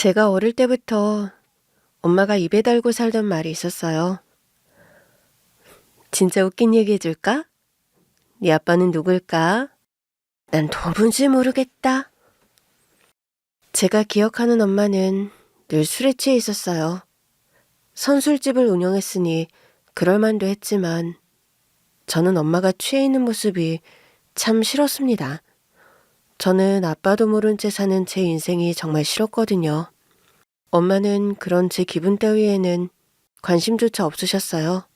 제가 어릴 때부터 엄마가 입에 달고 살던 말이 있었어요. 진짜 웃긴 얘기 해줄까? 네 아빠는 누굴까? 난 도무지 모르겠다. 제가 기억하는 엄마는 늘 술에 취해 있었어요. 선술집을 운영했으니 그럴만도 했지만 저는 엄마가 취해 있는 모습이 참 싫었습니다. 저는 아빠도 모른 채 사는 제 인생이 정말 싫었거든요. 엄마는 그런 제 기분 따위에는 관심조차 없으셨어요.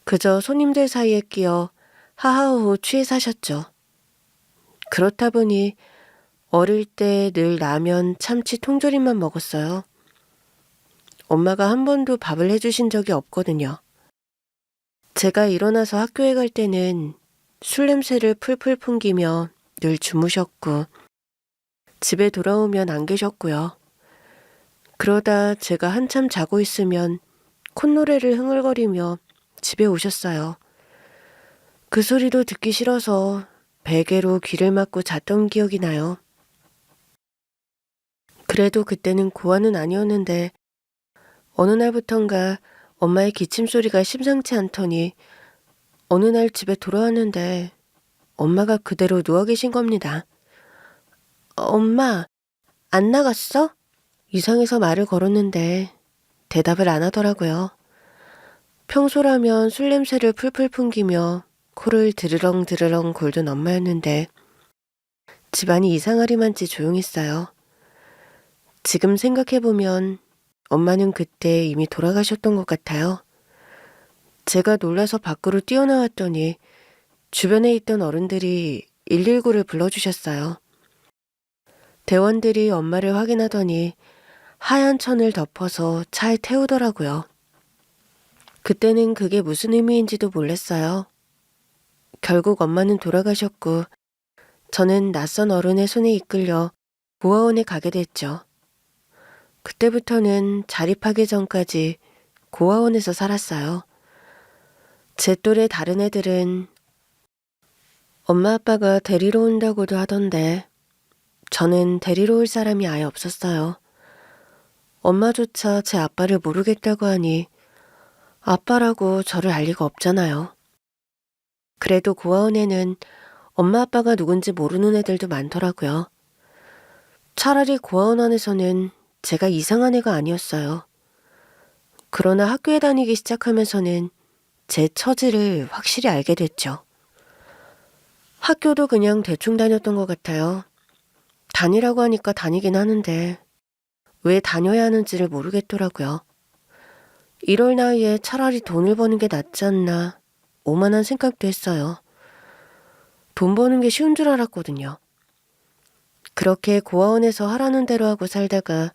그저 손님들 사이에 끼어 하하호호 취해 사셨죠. 그렇다 보니 어릴 때 늘 라면, 참치, 통조림만 먹었어요. 엄마가 한 번도 밥을 해주신 적이 없거든요. 제가 일어나서 학교에 갈 때는 술 냄새를 풀풀 풍기며 늘 주무셨고 집에 돌아오면 안 계셨고요. 그러다 제가 한참 자고 있으면 콧노래를 흥얼거리며 집에 오셨어요. 그 소리도 듣기 싫어서 베개로 귀를 막고 잤던 기억이 나요. 그래도 그때는 고아는 아니었는데 어느 날부턴가 엄마의 기침 소리가 심상치 않더니 어느 날 집에 돌아왔는데 엄마가 그대로 누워 계신 겁니다. 엄마, 안 나갔어? 이상해서 말을 걸었는데 대답을 안 하더라고요. 평소라면 술 냄새를 풀풀 풍기며 코를 드르렁 드르렁 골던 엄마였는데 집안이 이상하리만치 조용했어요. 지금 생각해보면 엄마는 그때 이미 돌아가셨던 것 같아요. 제가 놀라서 밖으로 뛰어나왔더니 주변에 있던 어른들이 119를 불러주셨어요. 대원들이 엄마를 확인하더니 하얀 천을 덮어서 차에 태우더라고요. 그때는 그게 무슨 의미인지도 몰랐어요. 결국 엄마는 돌아가셨고 저는 낯선 어른의 손에 이끌려 고아원에 가게 됐죠. 그때부터는 자립하기 전까지 고아원에서 살았어요. 제 또래 다른 애들은 엄마 아빠가 데리러 온다고도 하던데 저는 데리러 올 사람이 아예 없었어요. 엄마조차 제 아빠를 모르겠다고 하니 아빠라고 저를 알 리가 없잖아요. 그래도 고아원에는 엄마 아빠가 누군지 모르는 애들도 많더라고요. 차라리 고아원 안에서는 제가 이상한 애가 아니었어요. 그러나 학교에 다니기 시작하면서는 제 처지를 확실히 알게 됐죠. 학교도 그냥 대충 다녔던 것 같아요. 다니라고 하니까 다니긴 하는데 왜 다녀야 하는지를 모르겠더라고요. 이럴 나이에 차라리 돈을 버는 게 낫지 않나 오만한 생각도 했어요. 돈 버는 게 쉬운 줄 알았거든요. 그렇게 고아원에서 하라는 대로 하고 살다가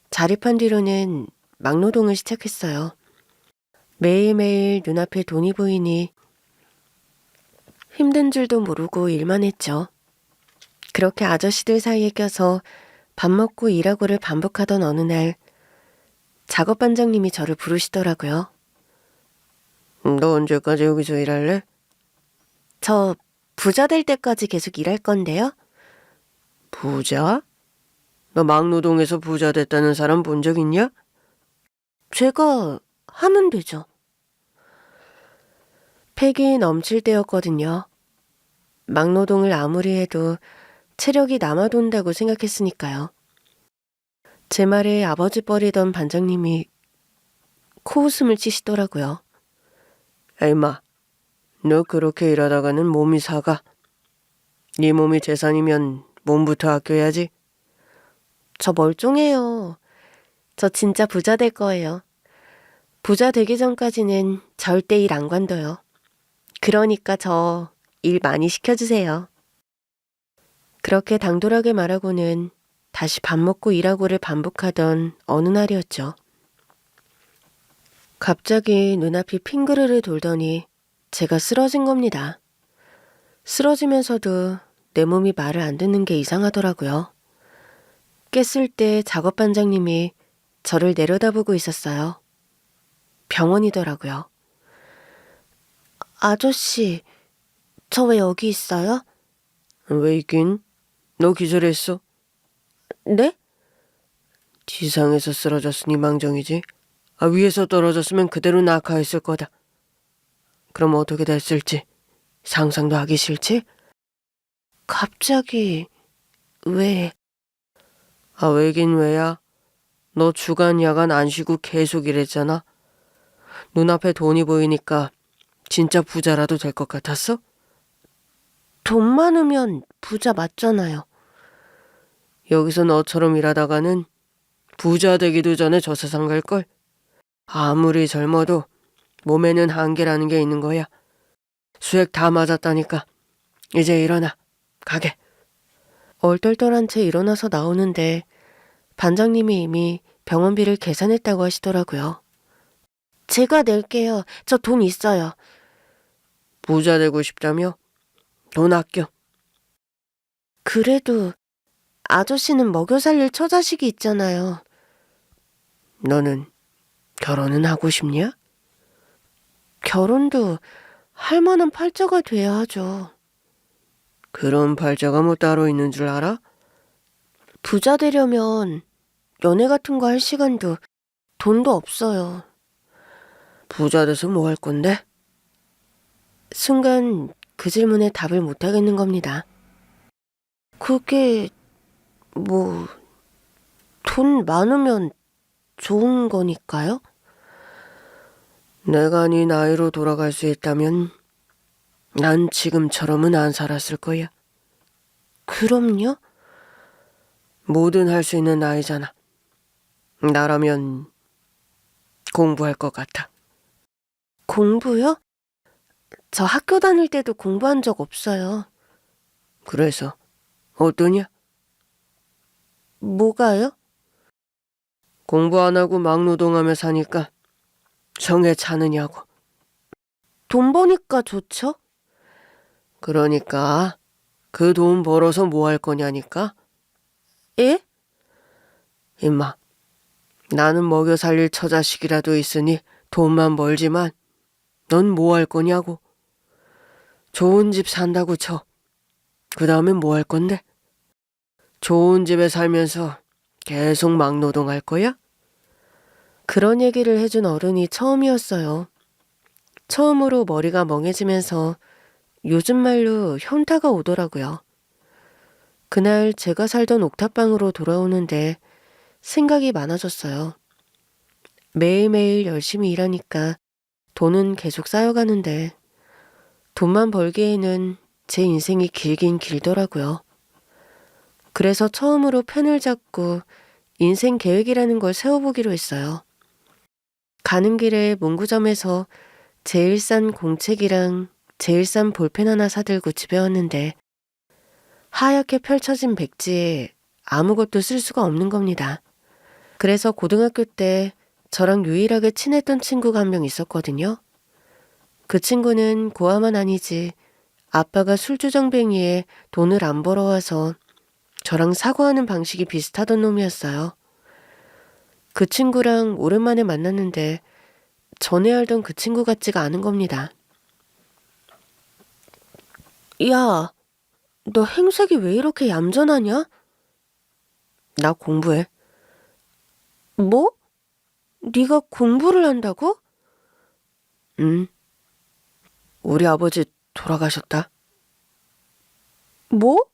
자립한 뒤로는 막노동을 시작했어요. 매일매일 눈앞에 돈이 보이니 힘든 줄도 모르고 일만 했죠. 그렇게 아저씨들 사이에 껴서 밥 먹고 일하고를 반복하던 어느 날 작업 반장님이 저를 부르시더라고요. 너 언제까지 여기서 일할래? 저 부자 될 때까지 계속 일할 건데요. 부자? 너 막노동에서 부자 됐다는 사람 본 적 있냐? 제가 하면 되죠. 패기 넘칠 때였거든요. 막노동을 아무리 해도 체력이 남아돈다고 생각했으니까요. 제 말에 아버지 뻘이던 반장님이 코웃음을 치시더라고요. 에이마, 너 그렇게 일하다가는 몸이 사가. 네 몸이 재산이면 몸부터 아껴야지. 저 멀쩡해요. 저 진짜 부자 될 거예요. 부자 되기 전까지는 절대 일 안 관둬요. 그러니까 저 일 많이 시켜주세요. 그렇게 당돌하게 말하고는 다시 밥 먹고 일하고를 반복하던 어느 날이었죠. 갑자기 눈앞이 핑그르르 돌더니 제가 쓰러진 겁니다. 쓰러지면서도 내 몸이 말을 안 듣는 게 이상하더라고요. 깼을 때 작업 반장님이 저를 내려다보고 있었어요. 병원이더라고요. 아저씨, 저 왜 여기 있어요? 왜 있긴? 너 기절했어? 네? 지상에서 쓰러졌으니 망정이지. 위에서 떨어졌으면 그대로 낙하했을 거다. 그럼 어떻게 됐을지 상상도 하기 싫지? 갑자기 왜? 왜긴 왜야? 너 주간 야간 안 쉬고 계속 일했잖아. 눈앞에 돈이 보이니까 진짜 부자라도 될 것 같았어? 돈 많으면 부자 맞잖아요. 여기서 너처럼 일하다가는 부자 되기도 전에 저 세상 갈걸. 아무리 젊어도 몸에는 한계라는 게 있는 거야. 수액 다 맞았다니까. 이제 일어나. 가게. 얼떨떨한 채 일어나서 나오는데 반장님이 이미 병원비를 계산했다고 하시더라고요. 제가 낼게요. 저 돈 있어요. 부자 되고 싶다며? 돈 아껴. 그래도 아저씨는 먹여 살릴 처자식이 있잖아요. 너는 결혼은 하고 싶냐? 결혼도 할 만한 팔자가 돼야 하죠. 그런 팔자가 뭐 따로 있는 줄 알아? 부자 되려면 연애 같은 거 할 시간도 돈도 없어요. 부자 돼서 뭐 할 건데? 순간 그 질문에 답을 못 하겠는 겁니다. 그게 뭐 돈 많으면 좋은 거니까요? 내가 네 나이로 돌아갈 수 있다면 난 지금처럼은 안 살았을 거야. 그럼요? 뭐든 할 수 있는 나이잖아. 나라면 공부할 것 같아. 공부요? 저 학교 다닐 때도 공부한 적 없어요. 그래서 어떠냐? 뭐가요? 공부 안 하고 막노동하며 사니까 정에 차느냐고. 돈 버니까 좋죠? 그러니까 그 돈 벌어서 뭐 할 거냐니까? 예? 임마, 나는 먹여 살릴 처자식이라도 있으니 돈만 벌지만 넌 뭐 할 거냐고. 좋은 집 산다고 쳐. 그 다음엔 뭐 할 건데? 좋은 집에 살면서 계속 막노동할 거야? 그런 얘기를 해준 어른이 처음이었어요. 처음으로 머리가 멍해지면서 요즘 말로 현타가 오더라고요. 그날 제가 살던 옥탑방으로 돌아오는데 생각이 많아졌어요. 매일매일 열심히 일하니까 돈은 계속 쌓여가는데 돈만 벌기에는 제 인생이 길긴 길더라고요. 그래서 처음으로 펜을 잡고 인생 계획이라는 걸 세워보기로 했어요. 가는 길에 문구점에서 제일 싼 공책이랑 제일 싼 볼펜 하나 사들고 집에 왔는데 하얗게 펼쳐진 백지에 아무것도 쓸 수가 없는 겁니다. 그래서 고등학교 때 저랑 유일하게 친했던 친구가 한 명 있었거든요. 그 친구는 고아만 아니지 아빠가 술주정뱅이에 돈을 안 벌어와서 저랑 사고하는 방식이 비슷하던 놈이었어요. 그 친구랑 오랜만에 만났는데 전에 알던 그 친구 같지가 않은 겁니다. 야, 너 행색이 왜 이렇게 얌전하냐? 나 공부해. 뭐? 네가 공부를 한다고? 응. 우리 아버지 돌아가셨다. 뭐?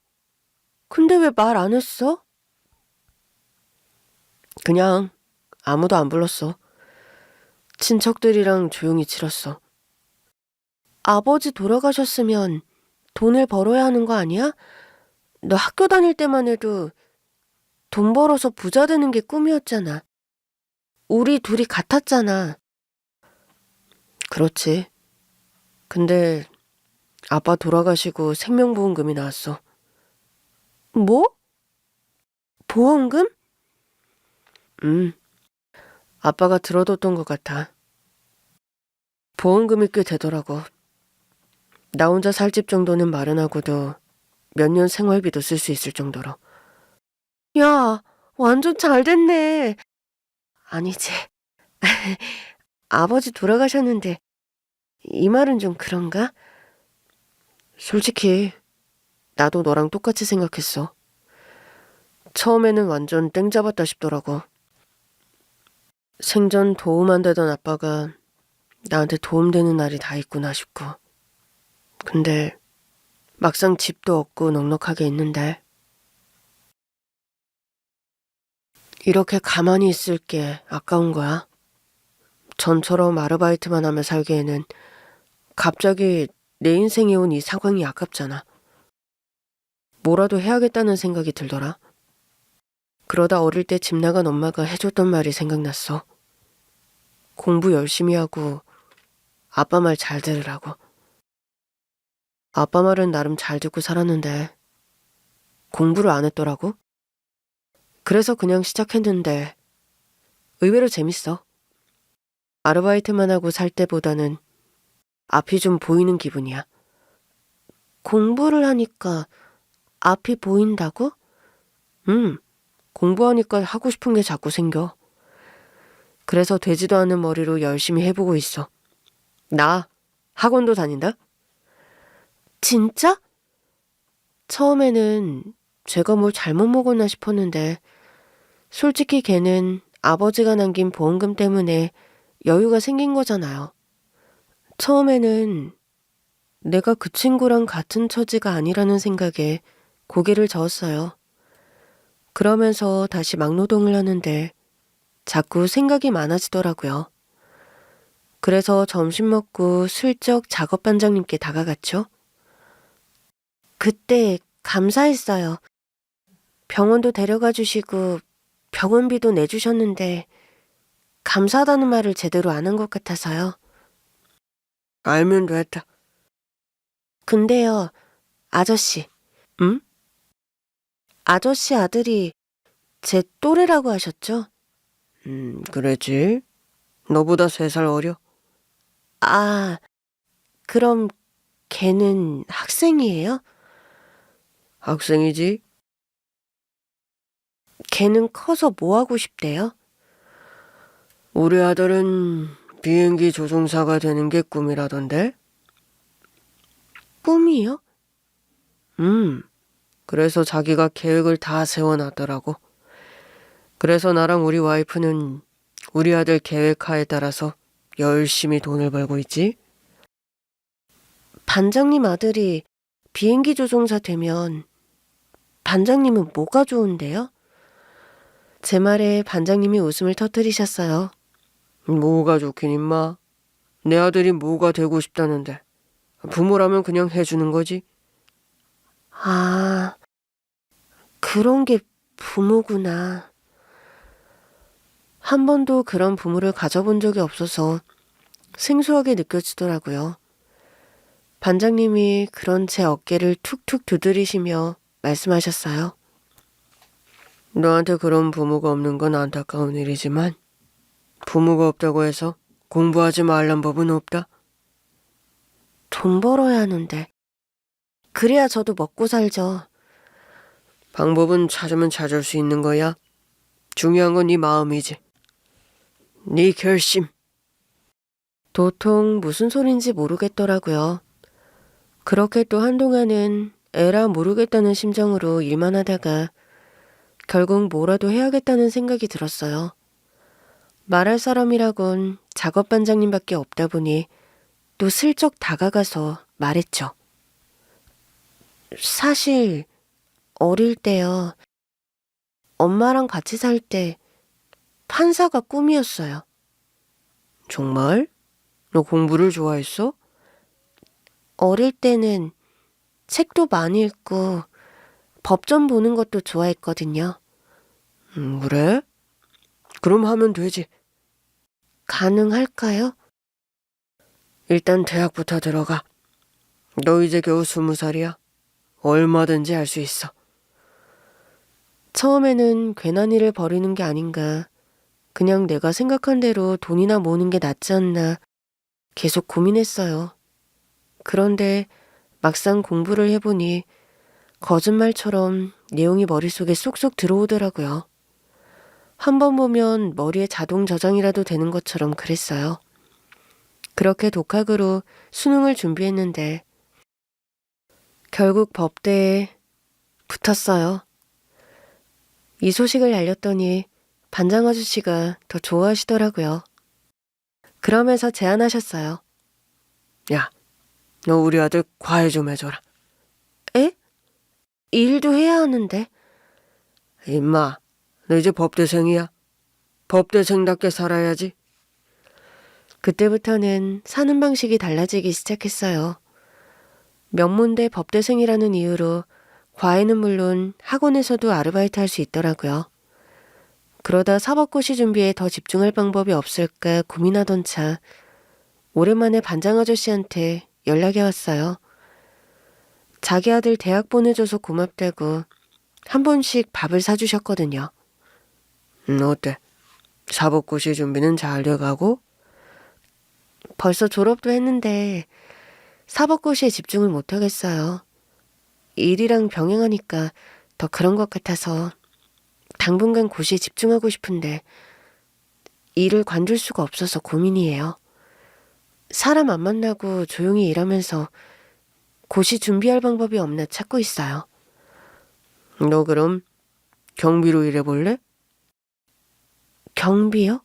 근데 왜 말 안 했어? 그냥 아무도 안 불렀어. 친척들이랑 조용히 치렀어. 아버지 돌아가셨으면 돈을 벌어야 하는 거 아니야? 너 학교 다닐 때만 해도 돈 벌어서 부자 되는 게 꿈이었잖아. 우리 둘이 같았잖아. 그렇지. 근데 아빠 돌아가시고 생명보험금이 나왔어. 뭐? 보험금? 아빠가 들어뒀던 것 같아. 보험금이 꽤 되더라고. 나 혼자 살 집 정도는 마련하고도 몇 년 생활비도 쓸 수 있을 정도로. 야, 완전 잘 됐네. 아니지. 아버지 돌아가셨는데 이 말은 좀 그런가? 솔직히 나도 너랑 똑같이 생각했어. 처음에는 완전 땡 잡았다 싶더라고. 생전 도움 안 되던 아빠가 나한테 도움되는 날이 다 있구나 싶고. 근데 막상 집도 없고 넉넉하게 있는데 이렇게 가만히 있을 게 아까운 거야. 전처럼 아르바이트만 하며 살기에는 갑자기 내 인생에 온 이 상황이 아깝잖아. 뭐라도 해야겠다는 생각이 들더라. 그러다 어릴 때 집 나간 엄마가 해줬던 말이 생각났어. 공부 열심히 하고 아빠 말 잘 들으라고. 아빠 말은 나름 잘 듣고 살았는데 공부를 안 했더라고. 그래서 그냥 시작했는데 의외로 재밌어. 아르바이트만 하고 살 때보다는 앞이 좀 보이는 기분이야. 공부를 하니까 앞이 보인다고? 공부하니까 하고 싶은 게 자꾸 생겨. 그래서 되지도 않은 머리로 열심히 해보고 있어. 나 학원도 다닌다? 진짜? 처음에는 제가 뭘 잘못 먹었나 싶었는데 솔직히 걔는 아버지가 남긴 보험금 때문에 여유가 생긴 거잖아요. 처음에는 내가 그 친구랑 같은 처지가 아니라는 생각에 고개를 저었어요. 그러면서 다시 막노동을 하는데 자꾸 생각이 많아지더라고요. 그래서 점심 먹고 슬쩍 작업반장님께 다가갔죠. 그때 감사했어요. 병원도 데려가 주시고 병원비도 내주셨는데 감사하다는 말을 제대로 안 한 것 같아서요. 알면 됐다. 근데요, 아저씨. 응? 아저씨 아들이 제 또래라고 하셨죠? 그랬지. 너보다 3살 어려. 아, 그럼 걔는 학생이에요? 학생이지. 걔는 커서 뭐 하고 싶대요? 우리 아들은 비행기 조종사가 되는 게 꿈이라던데? 꿈이요? 그래서 자기가 계획을 다 세워놨더라고. 그래서 나랑 우리 와이프는 우리 아들 계획하에 따라서 열심히 돈을 벌고 있지. 반장님 아들이 비행기 조종사 되면 반장님은 뭐가 좋은데요? 제 말에 반장님이 웃음을 터뜨리셨어요. 뭐가 좋긴 임마. 내 아들이 뭐가 되고 싶다는데. 부모라면 그냥 해주는 거지. 아, 그런 게 부모구나. 한 번도 그런 부모를 가져본 적이 없어서 생소하게 느껴지더라고요. 반장님이 그런 제 어깨를 툭툭 두드리시며 말씀하셨어요. 너한테 그런 부모가 없는 건 안타까운 일이지만 부모가 없다고 해서 공부하지 말란 법은 없다. 돈 벌어야 하는데 그래야 저도 먹고 살죠. 방법은 찾으면 찾을 수 있는 거야. 중요한 건 네 마음이지. 네 결심. 도통 무슨 소린지 모르겠더라고요. 그렇게 또 한동안은 에라 모르겠다는 심정으로 일만 하다가 결국 뭐라도 해야겠다는 생각이 들었어요. 말할 사람이라곤 작업반장님밖에 없다 보니 또 슬쩍 다가가서 말했죠. 사실 어릴 때요. 엄마랑 같이 살 때 판사가 꿈이었어요. 정말? 너 공부를 좋아했어? 어릴 때는 책도 많이 읽고 법전 보는 것도 좋아했거든요. 그래? 그럼 하면 되지. 가능할까요? 일단 대학부터 들어가. 너 이제 겨우 20살이야. 얼마든지 할 수 있어. 처음에는 괜한 일을 벌이는 게 아닌가. 그냥 내가 생각한 대로 돈이나 모으는 게 낫지 않나 계속 고민했어요. 그런데 막상 공부를 해보니 거짓말처럼 내용이 머릿속에 쏙쏙 들어오더라고요. 한 번 보면 머리에 자동 저장이라도 되는 것처럼 그랬어요. 그렇게 독학으로 수능을 준비했는데 결국 법대에 붙었어요. 이 소식을 알렸더니 반장 아저씨가 더 좋아하시더라고요. 그러면서 제안하셨어요. 야, 너 우리 아들 과외 좀 해줘라. 에? 일도 해야 하는데. 임마, 너 이제 법대생이야. 법대생답게 살아야지. 그때부터는 사는 방식이 달라지기 시작했어요. 명문대 법대생이라는 이유로 과외는 물론 학원에서도 아르바이트 할 수 있더라고요. 그러다 사법고시 준비에 더 집중할 방법이 없을까 고민하던 차 오랜만에 반장 아저씨한테 연락이 왔어요. 자기 아들 대학 보내줘서 고맙다고 한 번씩 밥을 사주셨거든요. 어때? 사법고시 준비는 잘 돼가고? 벌써 졸업도 했는데 사법고시에 집중을 못하겠어요. 일이랑 병행하니까 더 그런 것 같아서 당분간 고시에 집중하고 싶은데 일을 관둘 수가 없어서 고민이에요. 사람 안 만나고 조용히 일하면서 고시 준비할 방법이 없나 찾고 있어요. 너 그럼 경비로 일해볼래? 경비요?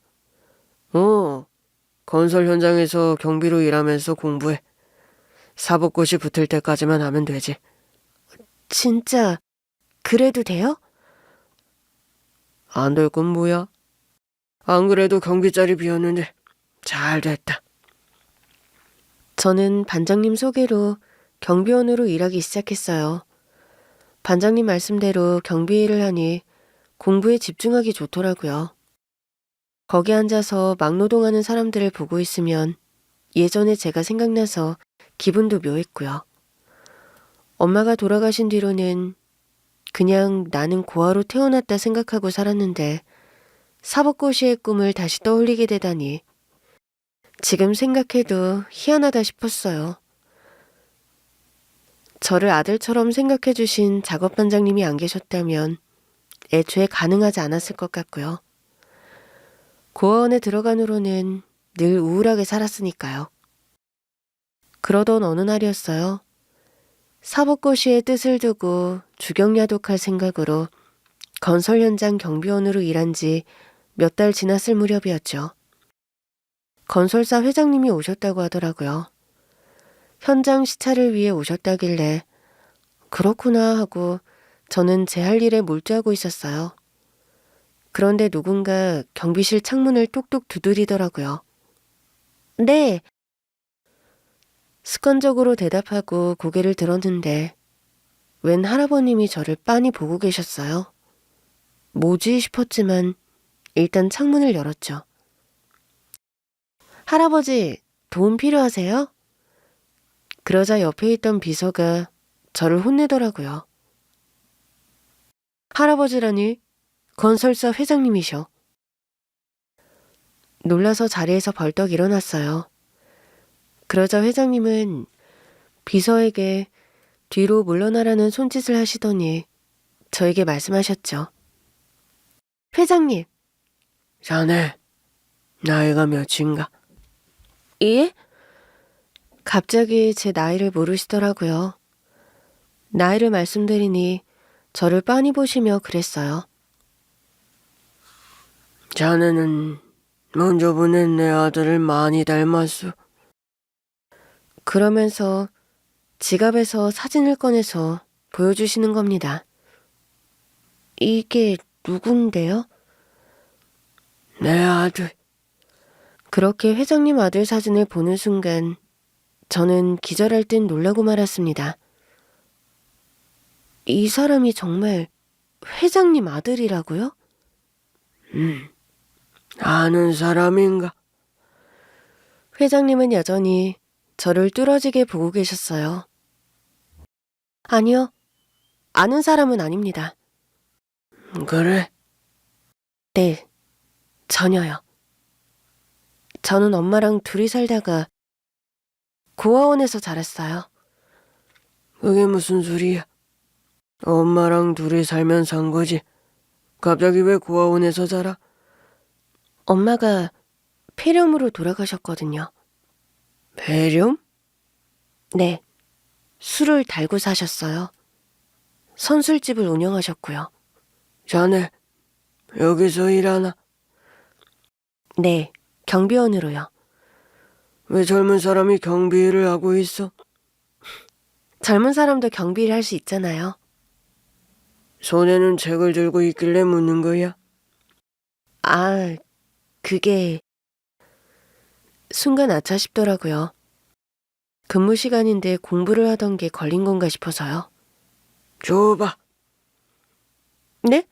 건설 현장에서 경비로 일하면서 공부해. 사법고시 붙을 때까지만 하면 되지. 진짜 그래도 돼요? 안 될 건 뭐야? 안 그래도 경비 자리 비었는데 잘 됐다. 저는 반장님 소개로 경비원으로 일하기 시작했어요. 반장님 말씀대로 경비 일을 하니 공부에 집중하기 좋더라고요. 거기 앉아서 막노동하는 사람들을 보고 있으면 예전에 제가 생각나서 기분도 묘했고요. 엄마가 돌아가신 뒤로는 그냥 나는 고아로 태어났다 생각하고 살았는데 사법고시의 꿈을 다시 떠올리게 되다니 지금 생각해도 희한하다 싶었어요. 저를 아들처럼 생각해 주신 작업반장님이 안 계셨다면 애초에 가능하지 않았을 것 같고요. 고아원에 들어간 후로는 늘 우울하게 살았으니까요. 그러던 어느 날이었어요. 사법고시의 뜻을 두고 주경야독할 생각으로 건설 현장 경비원으로 일한 지 몇 달 지났을 무렵이었죠. 건설사 회장님이 오셨다고 하더라고요. 현장 시찰을 위해 오셨다길래 그렇구나 하고 저는 제 할 일에 몰두하고 있었어요. 그런데 누군가 경비실 창문을 똑똑 두드리더라고요. 네. 습관적으로 대답하고 고개를 들었는데 웬 할아버님이 저를 빤히 보고 계셨어요. 뭐지 싶었지만 일단 창문을 열었죠. 할아버지, 도움 필요하세요? 그러자 옆에 있던 비서가 저를 혼내더라고요. 할아버지라니 건설사 회장님이셔. 놀라서 자리에서 벌떡 일어났어요. 그러자 회장님은 비서에게 뒤로 물러나라는 손짓을 하시더니 저에게 말씀하셨죠. 회장님. 자네, 나이가 몇인가? 예? 갑자기 제 나이를 모르시더라고요. 나이를 말씀드리니 저를 빤히 보시며 그랬어요. 자네는 먼저 보낸 내 아들을 많이 닮았소. 그러면서 지갑에서 사진을 꺼내서 보여주시는 겁니다. 이게 누군데요? 내 아들. 그렇게 회장님 아들 사진을 보는 순간 저는 기절할 듯 놀라고 말았습니다. 이 사람이 정말 회장님 아들이라고요? 아는 사람인가? 회장님은 여전히 저를 뚫어지게 보고 계셨어요. 아니요, 아는 사람은 아닙니다. 그래? 네, 전혀요. 저는 엄마랑 둘이 살다가 고아원에서 자랐어요. 그게 무슨 소리야? 엄마랑 둘이 살면 산 거지. 갑자기 왜 고아원에서 자라? 엄마가 폐렴으로 돌아가셨거든요. 폐렴? 네, 술을 달고 사셨어요. 선술집을 운영하셨고요. 자네, 여기서 일하나? 네, 경비원으로요. 왜 젊은 사람이 경비 일을 하고 있어? 젊은 사람도 경비를 할 수 있잖아요. 손에는 책을 들고 있길래 묻는 거야. 아, 그게 순간 아차 싶더라고요. 근무 시간인데 공부를 하던 게 걸린 건가 싶어서요. 줘봐. 네?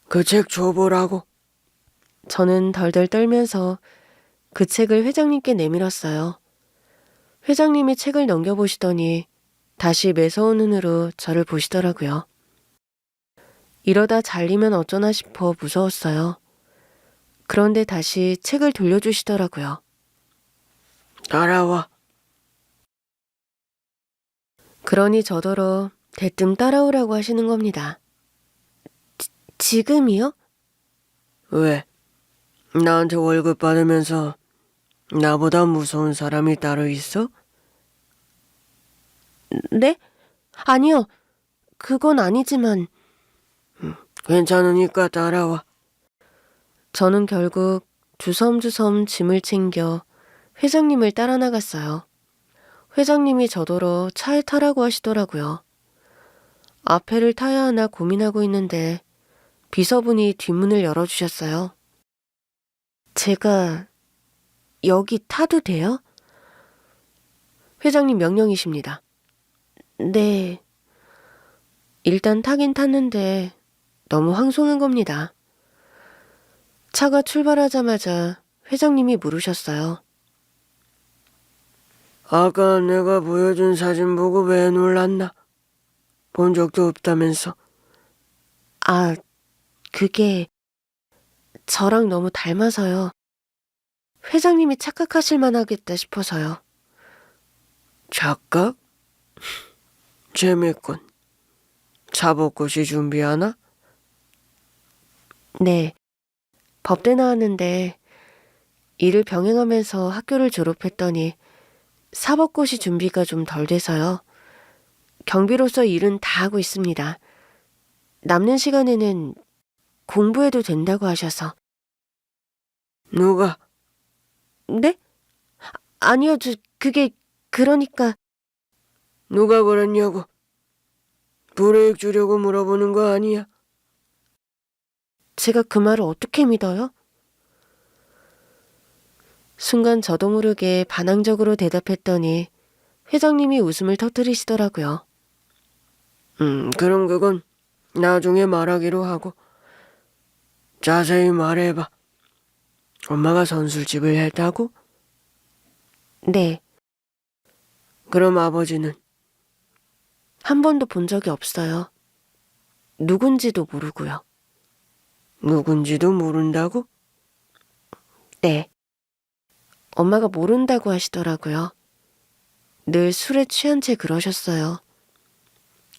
그 책 줘보라고. 저는 덜덜 떨면서 그 책을 회장님께 내밀었어요. 회장님이 책을 넘겨보시더니 다시 매서운 눈으로 저를 보시더라고요. 이러다 잘리면 어쩌나 싶어 무서웠어요. 그런데 다시 책을 돌려주시더라고요. 따라와. 그러니 저더러 대뜸 따라오라고 하시는 겁니다. 지금이요? 왜? 나한테 월급 받으면서 나보다 무서운 사람이 따로 있어? 네? 아니요. 그건 아니지만 괜찮으니까 따라와. 저는 결국 주섬주섬 짐을 챙겨 회장님을 따라 나갔어요. 회장님이 저더러 차에 타라고 하시더라고요. 앞에를 타야 하나 고민하고 있는데 비서분이 뒷문을 열어주셨어요. 제가 여기 타도 돼요? 회장님 명령이십니다. 네. 일단 타긴 탔는데 너무 황송한 겁니다. 차가 출발하자마자 회장님이 물으셨어요. 아까 내가 보여준 사진 보고 왜 놀랐나? 본 적도 없다면서. 아, 그게 저랑 너무 닮아서요. 회장님이 착각하실 만하겠다 싶어서요. 착각? 재밌군. 사법고시 준비하나? 네. 법대 나왔는데 일을 병행하면서 학교를 졸업했더니 사법고시 준비가 좀 덜 돼서요. 경비로서 일은 다 하고 있습니다. 남는 시간에는 공부해도 된다고 하셔서. 누가? 네? 아니요, 그게 그러니까 누가 그랬냐고? 불이익 주려고 물어보는 거 아니야? 제가 그 말을 어떻게 믿어요? 순간 저도 모르게 반항적으로 대답했더니 회장님이 웃음을 터뜨리시더라고요. 그럼 그건 나중에 말하기로 하고. 자세히 말해봐. 엄마가 선술집을 했다고? 네, 그럼 아버지는? 한 번도 본 적이 없어요. 누군지도 모르고요. 누군지도 모른다고? 네. 엄마가 모른다고 하시더라고요. 늘 술에 취한 채 그러셨어요.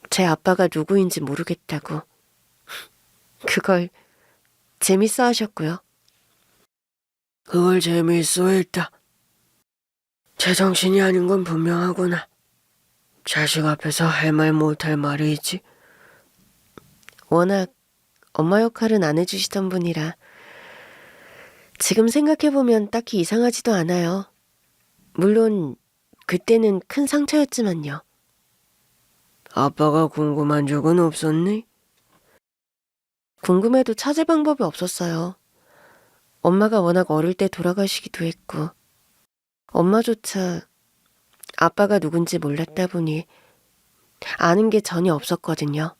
제 아빠가 누구인지 모르겠다고. 그걸 재밌어 하셨고요. 그걸 재미있어 했다. 제정신이 아닌 건 분명하구나. 자식 앞에서 할 말 못할 말이 있지. 워낙 엄마 역할은 안 해주시던 분이라 지금 생각해보면 딱히 이상하지도 않아요. 물론 그때는 큰 상처였지만요. 아빠가 궁금한 적은 없었니? 궁금해도 찾을 방법이 없었어요. 엄마가 워낙 어릴 때 돌아가시기도 했고 엄마조차 아빠가 누군지 몰랐다 보니 아는 게 전혀 없었거든요.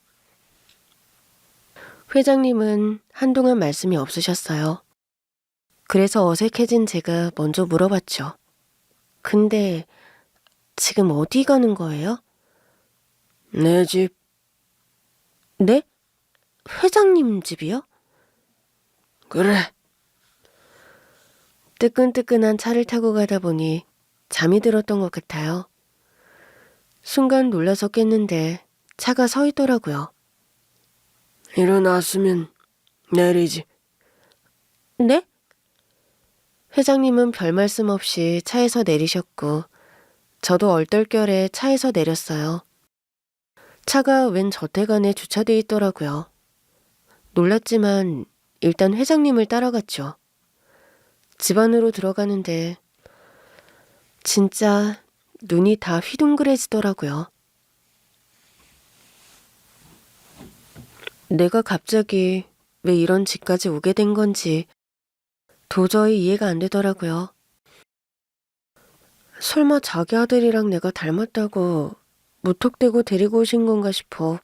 회장님은 한동안 말씀이 없으셨어요. 그래서 어색해진 제가 먼저 물어봤죠. 근데 지금 어디 가는 거예요? 내 집. 네? 회장님 집이요? 그래. 뜨끈뜨끈한 차를 타고 가다 보니 잠이 들었던 것 같아요. 순간 놀라서 깼는데 차가 서 있더라고요. 일어났으면 내리지. 네? 회장님은 별 말씀 없이 차에서 내리셨고 저도 얼떨결에 차에서 내렸어요. 차가 웬 저택 안에 주차돼 있더라고요. 놀랐지만 일단 회장님을 따라갔죠. 집 안으로 들어가는데 진짜 눈이 다 휘둥그레지더라고요. 내가 갑자기 왜 이런 집까지 오게 된 건지 도저히 이해가 안 되더라고요. 설마 자기 아들이랑 내가 닮았다고 무턱대고 데리고 오신 건가 싶어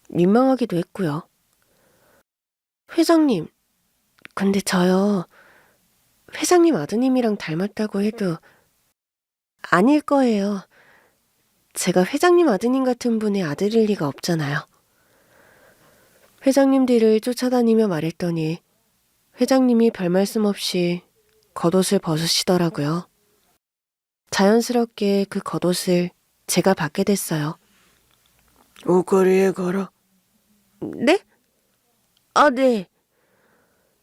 민망하기도 했고요. 회장님, 근데 저요. 회장님 아드님이랑 닮았다고 해도 아닐 거예요. 제가 회장님 아드님 같은 분의 아들일 리가 없잖아요. 회장님 뒤를 쫓아다니며 말했더니 회장님이 별 말씀 없이 겉옷을 벗으시더라고요. 자연스럽게 그 겉옷을 제가 받게 됐어요. 옷걸이에 걸어. 네? 아, 네.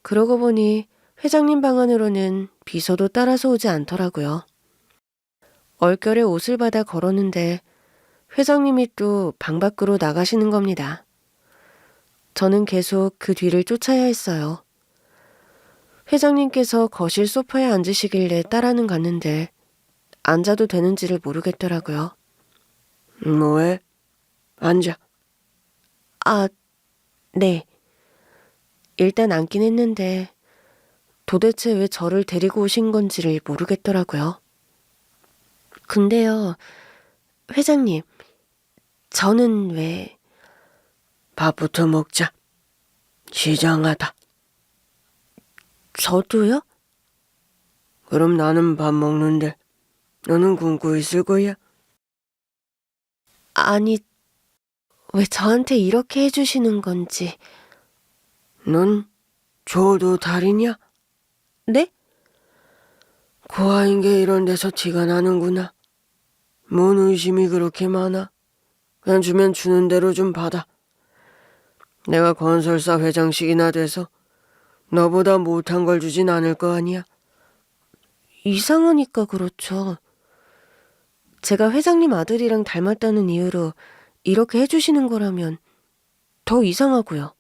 그러고 보니 회장님 방 안으로는 비서도 따라서 오지 않더라고요. 얼결에 옷을 받아 걸었는데 회장님이 또 방 밖으로 나가시는 겁니다. 저는 계속 그 뒤를 쫓아야 했어요. 회장님께서 거실 소파에 앉으시길래 따라는 갔는데 앉아도 되는지를 모르겠더라고요. 뭐해? 앉아. 아, 네. 일단 앉긴 했는데 도대체 왜 저를 데리고 오신 건지를 모르겠더라고요. 근데요, 회장님, 저는 왜... 밥부터 먹자. 시장하다. 저도요? 그럼 나는 밥 먹는데 너는 굶고 있을 거야? 아니, 왜 저한테 이렇게 해주시는 건지... 넌 조도 달이냐? 네? 고아인 게 이런 데서 티가 나는구나. 뭔 의심이 그렇게 많아? 그냥 주면 주는 대로 좀 받아. 내가 건설사 회장식이나 돼서 너보다 못한 걸 주진 않을 거 아니야? 이상하니까 그렇죠. 제가 회장님 아들이랑 닮았다는 이유로 이렇게 해주시는 거라면 더 이상하고요.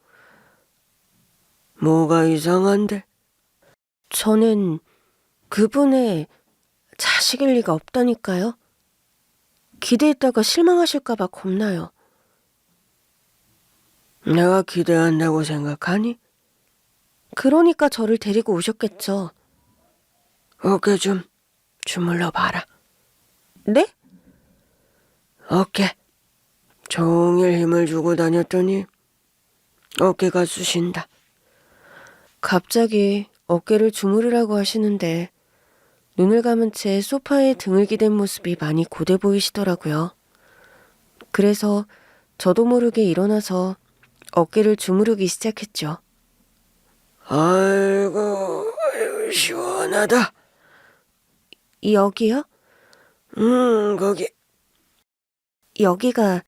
뭐가 이상한데? 저는 그분의 자식일 리가 없다니까요. 기대했다가 실망하실까봐 겁나요. 내가 기대한다고 생각하니? 그러니까 저를 데리고 오셨겠죠. 어깨 좀 주물러 봐라. 네? 어깨. 종일 힘을 주고 다녔더니 어깨가 쑤신다. 갑자기 어깨를 주무르라고 하시는데 눈을 감은 채 소파에 등을 기댄 모습이 많이 고돼 보이시더라고요. 그래서 저도 모르게 일어나서 어깨를 주무르기 시작했죠. 아이고, 아이고 시원하다. 여기요? 거기. 여기가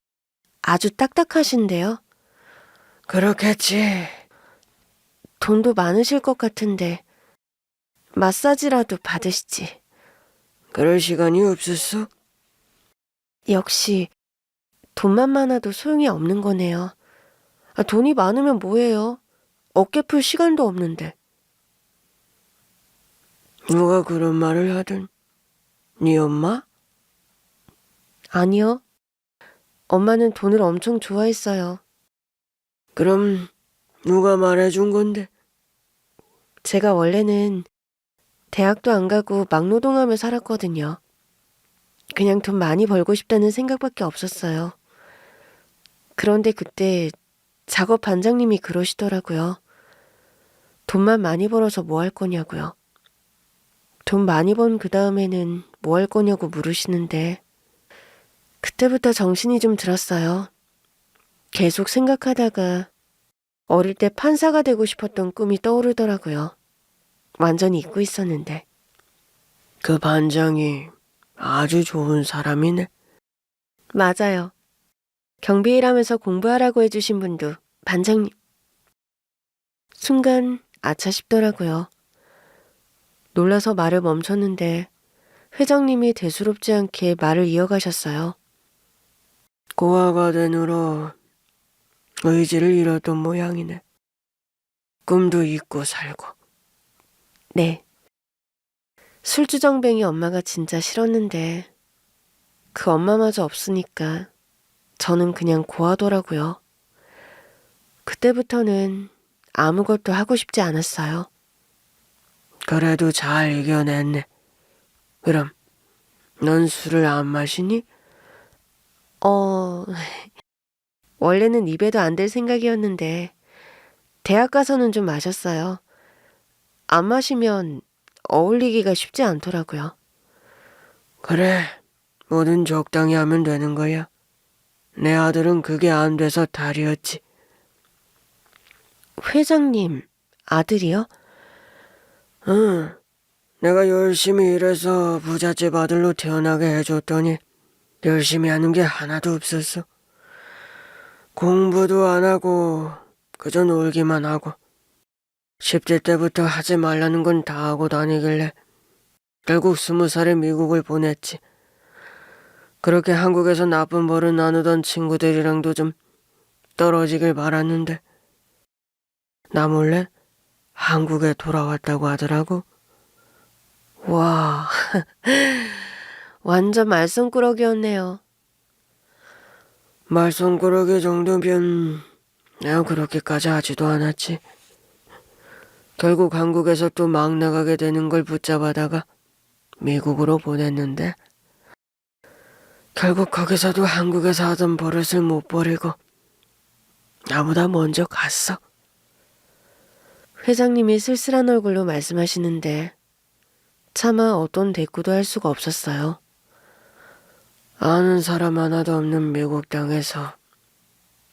아주 딱딱하신데요. 그렇겠지. 돈도 많으실 것 같은데 마사지라도 받으시지. 그럴 시간이 없었어? 역시 돈만 많아도 소용이 없는 거네요. 돈이 많으면 뭐해요? 어깨 풀 시간도 없는데. 누가 그런 말을 하든? 네 엄마? 아니요. 엄마는 돈을 엄청 좋아했어요. 그럼 누가 말해준 건데? 제가 원래는 대학도 안 가고 막노동하며 살았거든요. 그냥 돈 많이 벌고 싶다는 생각밖에 없었어요. 그런데 그때 작업 반장님이 그러시더라고요. 돈만 많이 벌어서 뭐 할 거냐고요. 돈 많이 번 그 다음에는 뭐 할 거냐고 물으시는데 그때부터 정신이 좀 들었어요. 계속 생각하다가 어릴 때 판사가 되고 싶었던 꿈이 떠오르더라고요. 완전히 잊고 있었는데. 그 반장이 아주 좋은 사람이네. 맞아요. 경비 일하면서 공부하라고 해주신 분도 반장님. 순간 아차 싶더라고요. 놀라서 말을 멈췄는데 회장님이 대수롭지 않게 말을 이어가셨어요. 고아가 되느라 의지를 잃었던 모양이네. 꿈도 잊고 살고. 네. 술주정뱅이 엄마가 진짜 싫었는데 그 엄마마저 없으니까 저는 그냥 고하더라고요. 그때부터는 아무것도 하고 싶지 않았어요. 그래도 잘 이겨냈네. 그럼 넌 술을 안 마시니? 원래는 입에도 안 댈 생각이었는데 대학 가서는 좀 마셨어요. 안 마시면 어울리기가 쉽지 않더라고요. 그래, 뭐든 적당히 하면 되는 거야. 내 아들은 그게 안 돼서 달이었지. 회장님, 아들이요? 응, 내가 열심히 일해서 부잣집 아들로 태어나게 해줬더니 열심히 하는 게 하나도 없었어. 공부도 안 하고 그저 놀기만 하고 10대 때부터 하지 말라는 건 다 하고 다니길래 결국 20살에 미국을 보냈지. 그렇게 한국에서 나쁜 버릇 나누던 친구들이랑도 좀 떨어지길 바랐는데 나 몰래 한국에 돌아왔다고 하더라고. 와, 완전 말썽꾸러기였네요. 말썽꾸러기 정도면 내가 그렇게까지 하지도 않았지. 결국 한국에서 또 막 나가게 되는 걸 붙잡아다가 미국으로 보냈는데 결국 거기서도 한국에서 하던 버릇을 못 버리고 나보다 먼저 갔어. 회장님이 쓸쓸한 얼굴로 말씀하시는데 차마 어떤 대꾸도 할 수가 없었어요. 아는 사람 하나도 없는 미국 땅에서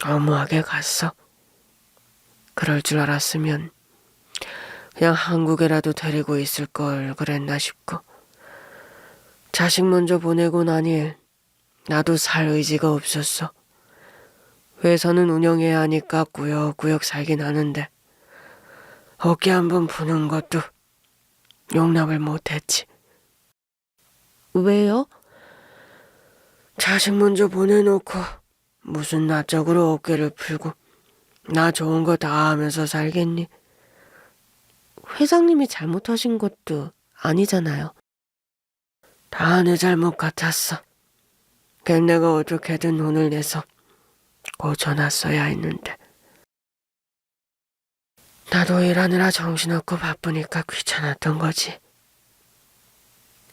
어무하게 갔어. 그럴 줄 알았으면 그냥 한국에라도 데리고 있을 걸 그랬나 싶고. 자식 먼저 보내고 나니 나도 살 의지가 없었어. 회사는 운영해야 하니까 꾸역꾸역 살긴 하는데 어깨 한번 푸는 것도 용납을 못했지. 왜요? 자식 먼저 보내놓고 무슨 나적으로 어깨를 풀고 나 좋은 거 다 하면서 살겠니? 회장님이 잘못하신 것도 아니잖아요. 다 내 잘못 같았어. 그냥 내가 어떻게든 돈을 내서 고쳐놨어야 했는데. 나도 일하느라 정신없고 바쁘니까 귀찮았던 거지.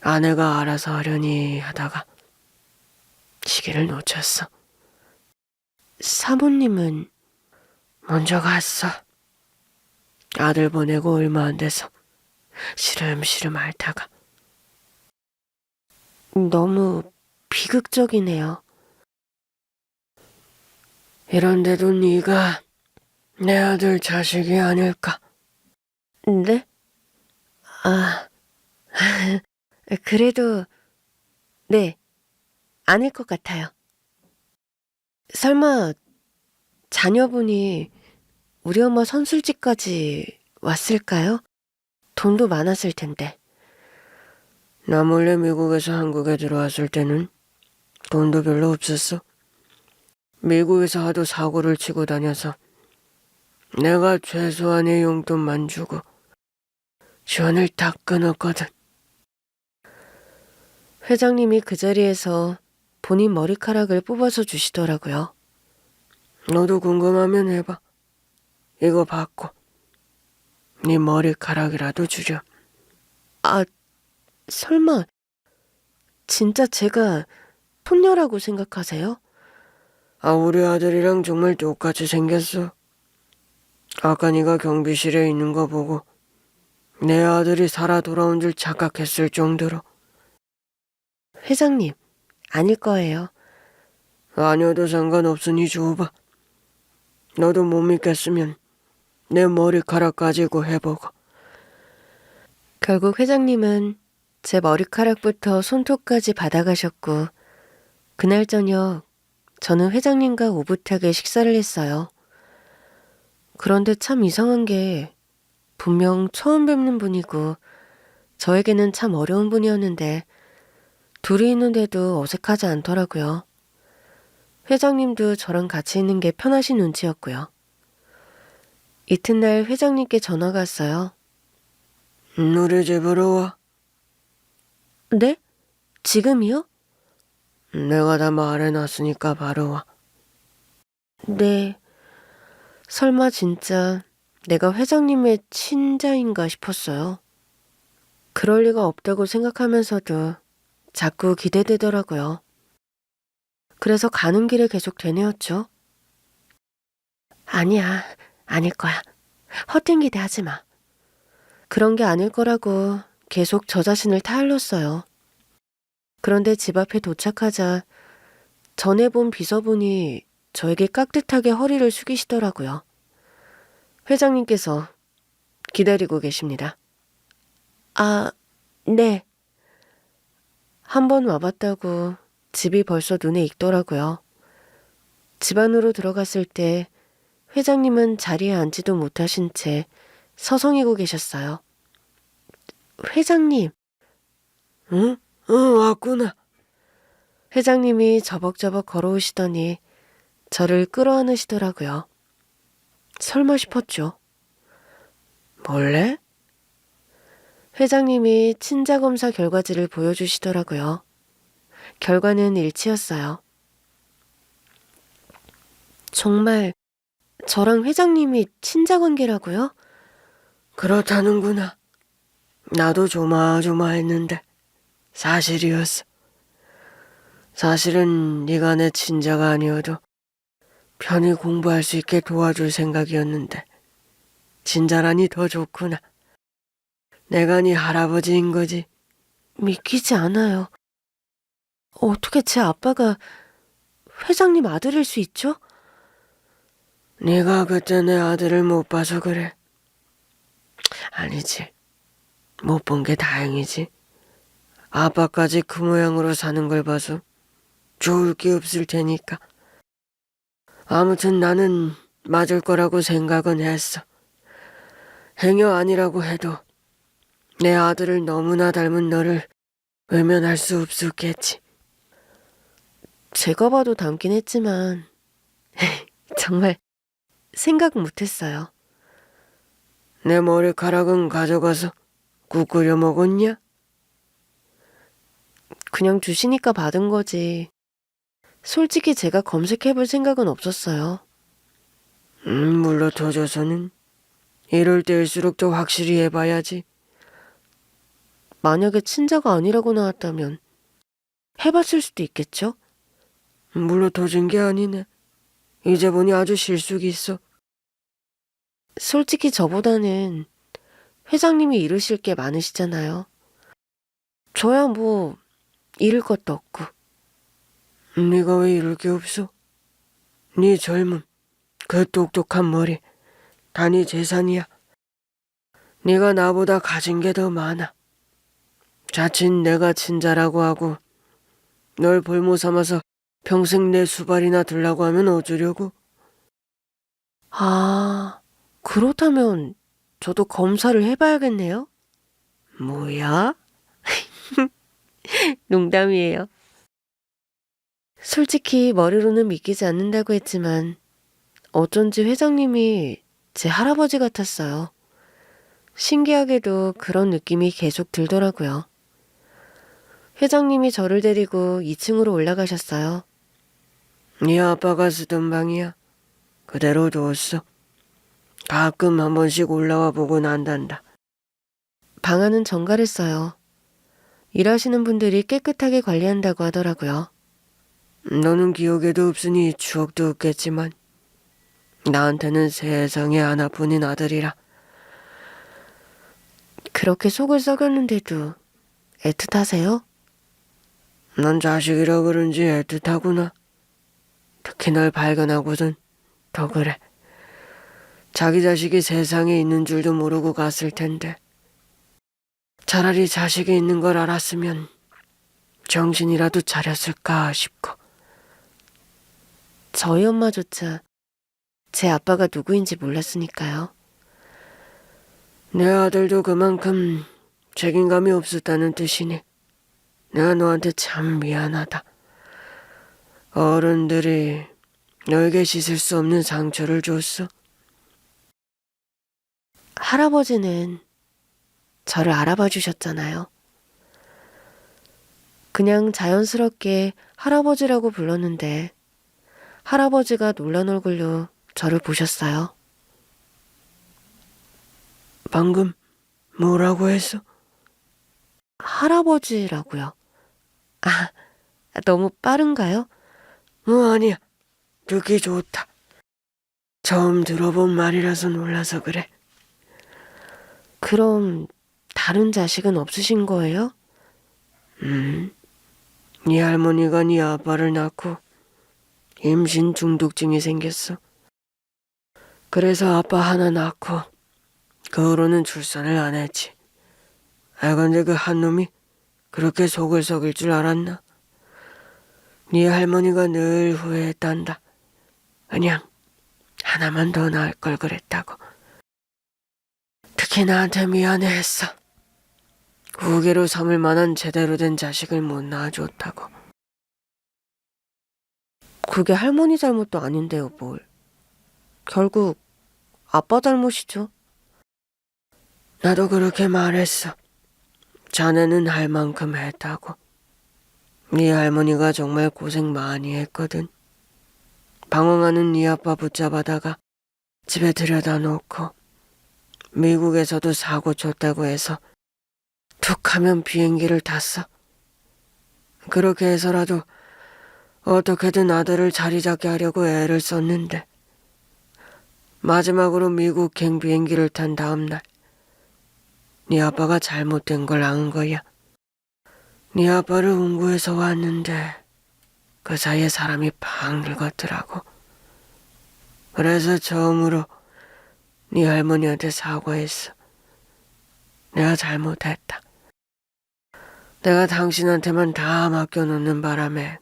아내가 알아서 하려니 하다가 시기를 놓쳤어. 사모님은 먼저 갔어. 아들 보내고 얼마 안 돼서 시름시름 앓다가. 너무 비극적이네요. 이런데도 네가 내 아들 자식이 아닐까? 네? 아, 그래도 네, 아닐 것 같아요. 설마 자녀분이 우리 엄마 선술집까지 왔을까요? 돈도 많았을 텐데. 나 몰래 미국에서 한국에 들어왔을 때는 돈도 별로 없었어. 미국에서 하도 사고를 치고 다녀서 내가 최소한의 용돈만 주고 지원을 다 끊었거든. 회장님이 그 자리에서 본인 머리카락을 뽑아서 주시더라고요. 너도 궁금하면 해봐. 이거 받고 네 머리카락이라도 주렴. 아, 설마 진짜 제가 손녀라고 생각하세요? 아, 우리 아들이랑 정말 똑같이 생겼어. 아까 네가 경비실에 있는 거 보고 내 아들이 살아 돌아온 줄 착각했을 정도로. 회장님, 아닐 거예요. 아니어도 상관없으니 줘봐. 너도 못 믿겠으면 내 머리카락 가지고 해보고. 결국 회장님은 제 머리카락부터 손톱까지 받아가셨고 그날 저녁 저는 회장님과 오붓하게 식사를 했어요. 그런데 참 이상한 게 분명 처음 뵙는 분이고 저에게는 참 어려운 분이었는데 둘이 있는데도 어색하지 않더라고요. 회장님도 저랑 같이 있는 게 편하신 눈치였고요. 이튿날 회장님께 전화가 왔어요. 노래제 보러 와. 네? 지금이요? 내가 다 말해놨으니까 바로 와. 네. 설마 진짜 내가 회장님의 친자인가 싶었어요. 그럴 리가 없다고 생각하면서도 자꾸 기대되더라고요. 그래서 가는 길에 계속 되뇌었죠. 아니야, 아닐 거야. 헛된 기대하지 마. 그런 게 아닐 거라고 계속 저 자신을 타일렀어요. 그런데 집 앞에 도착하자 전에 본 비서분이 저에게 깍듯하게 허리를 숙이시더라고요. 회장님께서 기다리고 계십니다. 아, 네. 한 번 와봤다고 집이 벌써 눈에 익더라고요. 집 안으로 들어갔을 때 회장님은 자리에 앉지도 못하신 채 서성이고 계셨어요. 회장님. 응? 왔구나. 회장님이 저벅저벅 걸어오시더니 저를 끌어안으시더라고요. 설마 싶었죠. 몰래? 회장님이 친자검사 결과지를 보여주시더라고요. 결과는 일치였어요. 정말 저랑 회장님이 친자관계라고요? 그렇다는구나. 나도 조마조마했는데 사실이었어. 사실은 네가 내 친자가 아니어도 편히 공부할 수 있게 도와줄 생각이었는데 친자라니 더 좋구나. 내가 네 할아버지인 거지. 믿기지 않아요. 어떻게 제 아빠가 회장님 아들일 수 있죠? 네가 그때 내 아들을 못 봐서 그래. 아니지. 못 본 게 다행이지. 아빠까지 그 모양으로 사는 걸 봐서 좋을 게 없을 테니까. 아무튼 나는 맞을 거라고 생각은 했어. 행여 아니라고 해도 내 아들을 너무나 닮은 너를 외면할 수 없었겠지. 제가 봐도 닮긴 했지만 정말 생각 못했어요. 내 머리카락은 가져가서 국 끓여 먹었냐? 그냥 주시니까 받은 거지. 솔직히 제가 검색해볼 생각은 없었어요. 물러터져서는 이럴 때일수록 더 확실히 해봐야지. 만약에 친자가 아니라고 나왔다면 해봤을 수도 있겠죠? 물러터진 게 아니네. 이제 보니 아주 실속이 있어. 솔직히 저보다는 회장님이 이루실 게 많으시잖아요. 저야 뭐 잃을 것도 없고. 네가 왜 이럴 게 없어? 네 젊음, 그 똑똑한 머리, 다 네 재산이야. 네가 나보다 가진 게 더 많아. 자칫 내가 친자라고 하고 널 볼모 삼아서 평생 내 수발이나 들라고 하면 어쩌려고? 아, 그렇다면 저도 검사를 해봐야겠네요. 뭐야? 농담이에요. 솔직히 머리로는 믿기지 않는다고 했지만 어쩐지 회장님이 제 할아버지 같았어요. 신기하게도 그런 느낌이 계속 들더라고요. 회장님이 저를 데리고 2층으로 올라가셨어요. 네 아빠가 쓰던 방이야. 그대로 두었어. 가끔 한 번씩 올라와 보고 난단다. 방 안은 정갈했어요. 일하시는 분들이 깨끗하게 관리한다고 하더라고요. 너는 기억에도 없으니 추억도 없겠지만 나한테는 세상에 하나뿐인 아들이라. 그렇게 속을 썩였는데도 애틋하세요? 넌 자식이라 그런지 애틋하구나. 특히 널 발견하고선 더 그래. 자기 자식이 세상에 있는 줄도 모르고 갔을 텐데 차라리 자식이 있는 걸 알았으면 정신이라도 차렸을까 싶고. 저희 엄마조차 제 아빠가 누구인지 몰랐으니까요. 내 아들도 그만큼 책임감이 없었다는 뜻이니 내가 너한테 참 미안하다. 어른들이 너에게 씻을 수 없는 상처를 줬어. 할아버지는 저를 알아봐 주셨잖아요. 그냥 자연스럽게 할아버지라고 불렀는데 할아버지가 놀란 얼굴로 저를 보셨어요. 방금 뭐라고 했어? 할아버지라고요. 아, 너무 빠른가요? 아니야. 듣기 좋다. 처음 들어본 말이라서 놀라서 그래. 그럼 다른 자식은 없으신 거예요? 네 할머니가 네 아빠를 낳고 임신 중독증이 생겼어. 그래서 아빠 하나 낳고 그 후로는 출산을 안 했지. 근데 그 한 놈이 그렇게 속을 썩일 줄 알았나? 네 할머니가 늘 후회했단다. 그냥 하나만 더 낳을 걸 그랬다고. 특히 나한테 미안해했어. 후계로 삼을 만한 제대로 된 자식을 못 낳아줬다고. 그게 할머니 잘못도 아닌데요, 뭘. 결국 아빠 잘못이죠. 나도 그렇게 말했어. 자네는 할 만큼 했다고. 네 할머니가 정말 고생 많이 했거든. 방황하는 네 아빠 붙잡아다가 집에 들여다 놓고 미국에서도 사고 쳤다고 해서 툭 하면 비행기를 탔어. 그렇게 해서라도 어떻게든 아들을 자리 잡게 하려고 애를 썼는데 마지막으로 미국행 비행기를 탄 다음 날 네 아빠가 잘못된 걸 안 거야. 네 아빠를 운구해서 왔는데 그 사이에 사람이 팍 늙었더라고. 그래서 처음으로 네 할머니한테 사과했어. 내가 잘못했다. 내가 당신한테만 다 맡겨놓는 바람에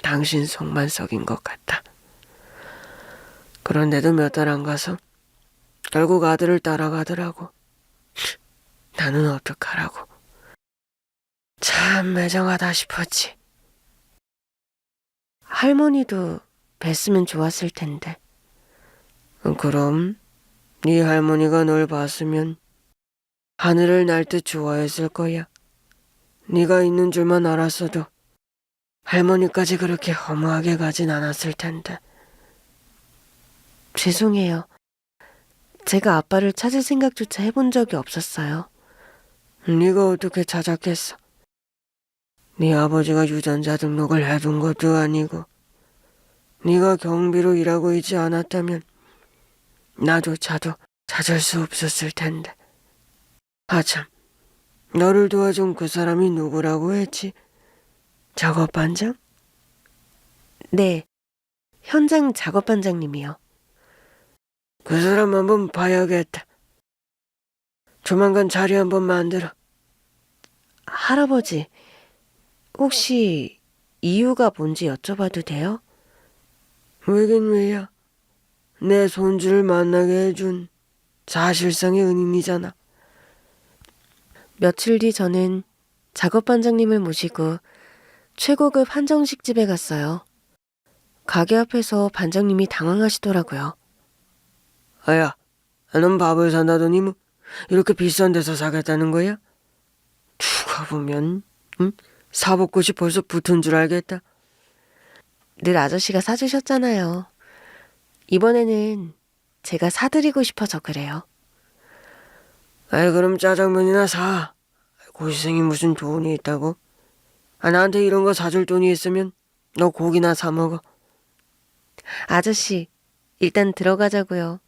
당신 속만 썩인 것 같다. 그런데도 몇 달 안 가서 결국 아들을 따라가더라고. 나는 어떡하라고. 참 매정하다 싶었지. 할머니도 뵀으면 좋았을 텐데. 그럼 네 할머니가 널 봤으면 하늘을 날 듯 좋아했을 거야. 네가 있는 줄만 알았어도 할머니까지 그렇게 허무하게 가진 않았을 텐데. 죄송해요. 제가 아빠를 찾을 생각조차 해본 적이 없었어요. 네가 어떻게 찾았겠어? 네 아버지가 유전자 등록을 해둔 것도 아니고 네가 경비로 일하고 있지 않았다면 나조차도 찾을 수 없었을 텐데. 아참, 너를 도와준 그 사람이 누구라고 했지? 작업반장? 네, 현장 작업반장님이요. 그 사람 한번 봐야겠다. 조만간 자리 한번 만들어. 할아버지, 혹시 이유가 뭔지 여쭤봐도 돼요? 왜긴 왜야. 내 손주를 만나게 해준 사실상의 은인이잖아. 며칠 뒤 저는 작업반장님을 모시고 최고급 한정식 집에 갔어요. 가게 앞에서 반장님이 당황하시더라고요. 아야, 넌 밥을 산다더니 뭐 이렇게 비싼 데서 사겠다는 거야? 누가 보면 사법고시 벌써 붙은 줄 알겠다. 늘 아저씨가 사주셨잖아요. 이번에는 제가 사드리고 싶어서 그래요. 그럼 짜장면이나 사. 고시생이 무슨 돈이 있다고? 나한테 이런 거 사줄 돈이 있으면 너 고기나 사 먹어. 아저씨, 일단 들어가자고요.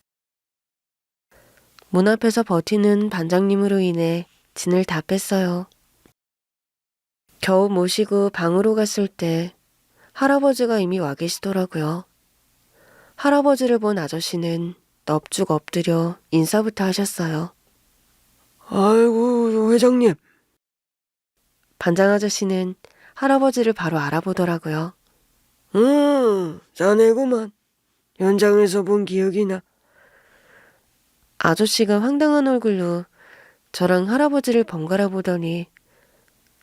문 앞에서 버티는 반장님으로 인해 진을 다 뺐어요. 겨우 모시고 방으로 갔을 때 할아버지가 이미 와 계시더라고요. 할아버지를 본 아저씨는 넙죽 엎드려 인사부터 하셨어요. 아이고, 회장님. 반장 아저씨는 할아버지를 바로 알아보더라고요. 자네구만. 현장에서 본 기억이 나. 아저씨가 황당한 얼굴로 저랑 할아버지를 번갈아 보더니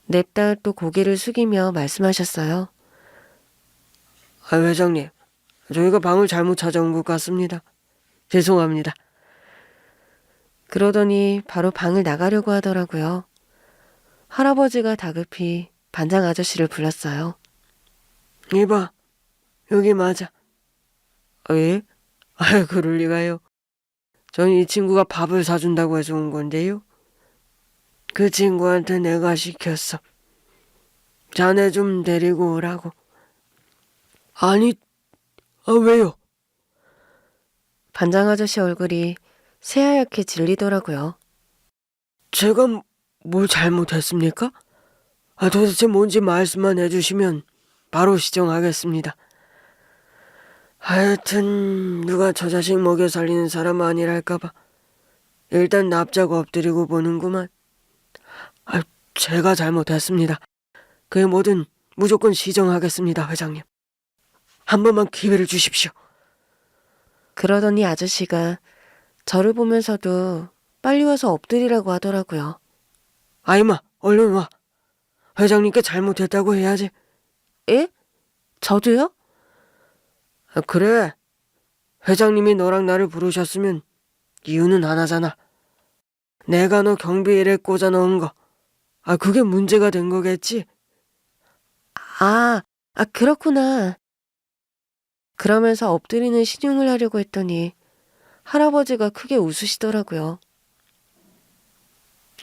냅다 또 고개를 숙이며 말씀하셨어요. 회장님. 저희가 방을 잘못 찾아온 것 같습니다. 죄송합니다. 그러더니 바로 방을 나가려고 하더라고요. 할아버지가 다급히 반장 아저씨를 불렀어요. 이봐, 여기 맞아. 예? 아유, 그럴 리가요. 전 이 친구가 밥을 사준다고 해서 온 건데요. 그 친구한테 내가 시켰어. 자네 좀 데리고 오라고. 아니, 왜요? 반장 아저씨 얼굴이 새하얗게 질리더라고요. 제가 뭘 잘못했습니까? 도대체 뭔지 말씀만 해주시면 바로 시정하겠습니다. 하여튼 누가 저 자식 먹여 살리는 사람 아니랄까봐 일단 납작 엎드리고 보는구만. 제가 잘못했습니다. 그의 뭐든 무조건 시정하겠습니다, 회장님. 한 번만 기회를 주십시오. 그러더니 아저씨가 저를 보면서도 빨리 와서 엎드리라고 하더라고요. 아이마, 얼른 와. 회장님께 잘못했다고 해야지. 예? 저도요? 그래. 회장님이 너랑 나를 부르셨으면 이유는 하나잖아. 내가 너 경비일에 꽂아 넣은 거. 그게 문제가 된 거겠지? 그렇구나. 그러면서 엎드리는 신용을 하려고 했더니 할아버지가 크게 웃으시더라고요.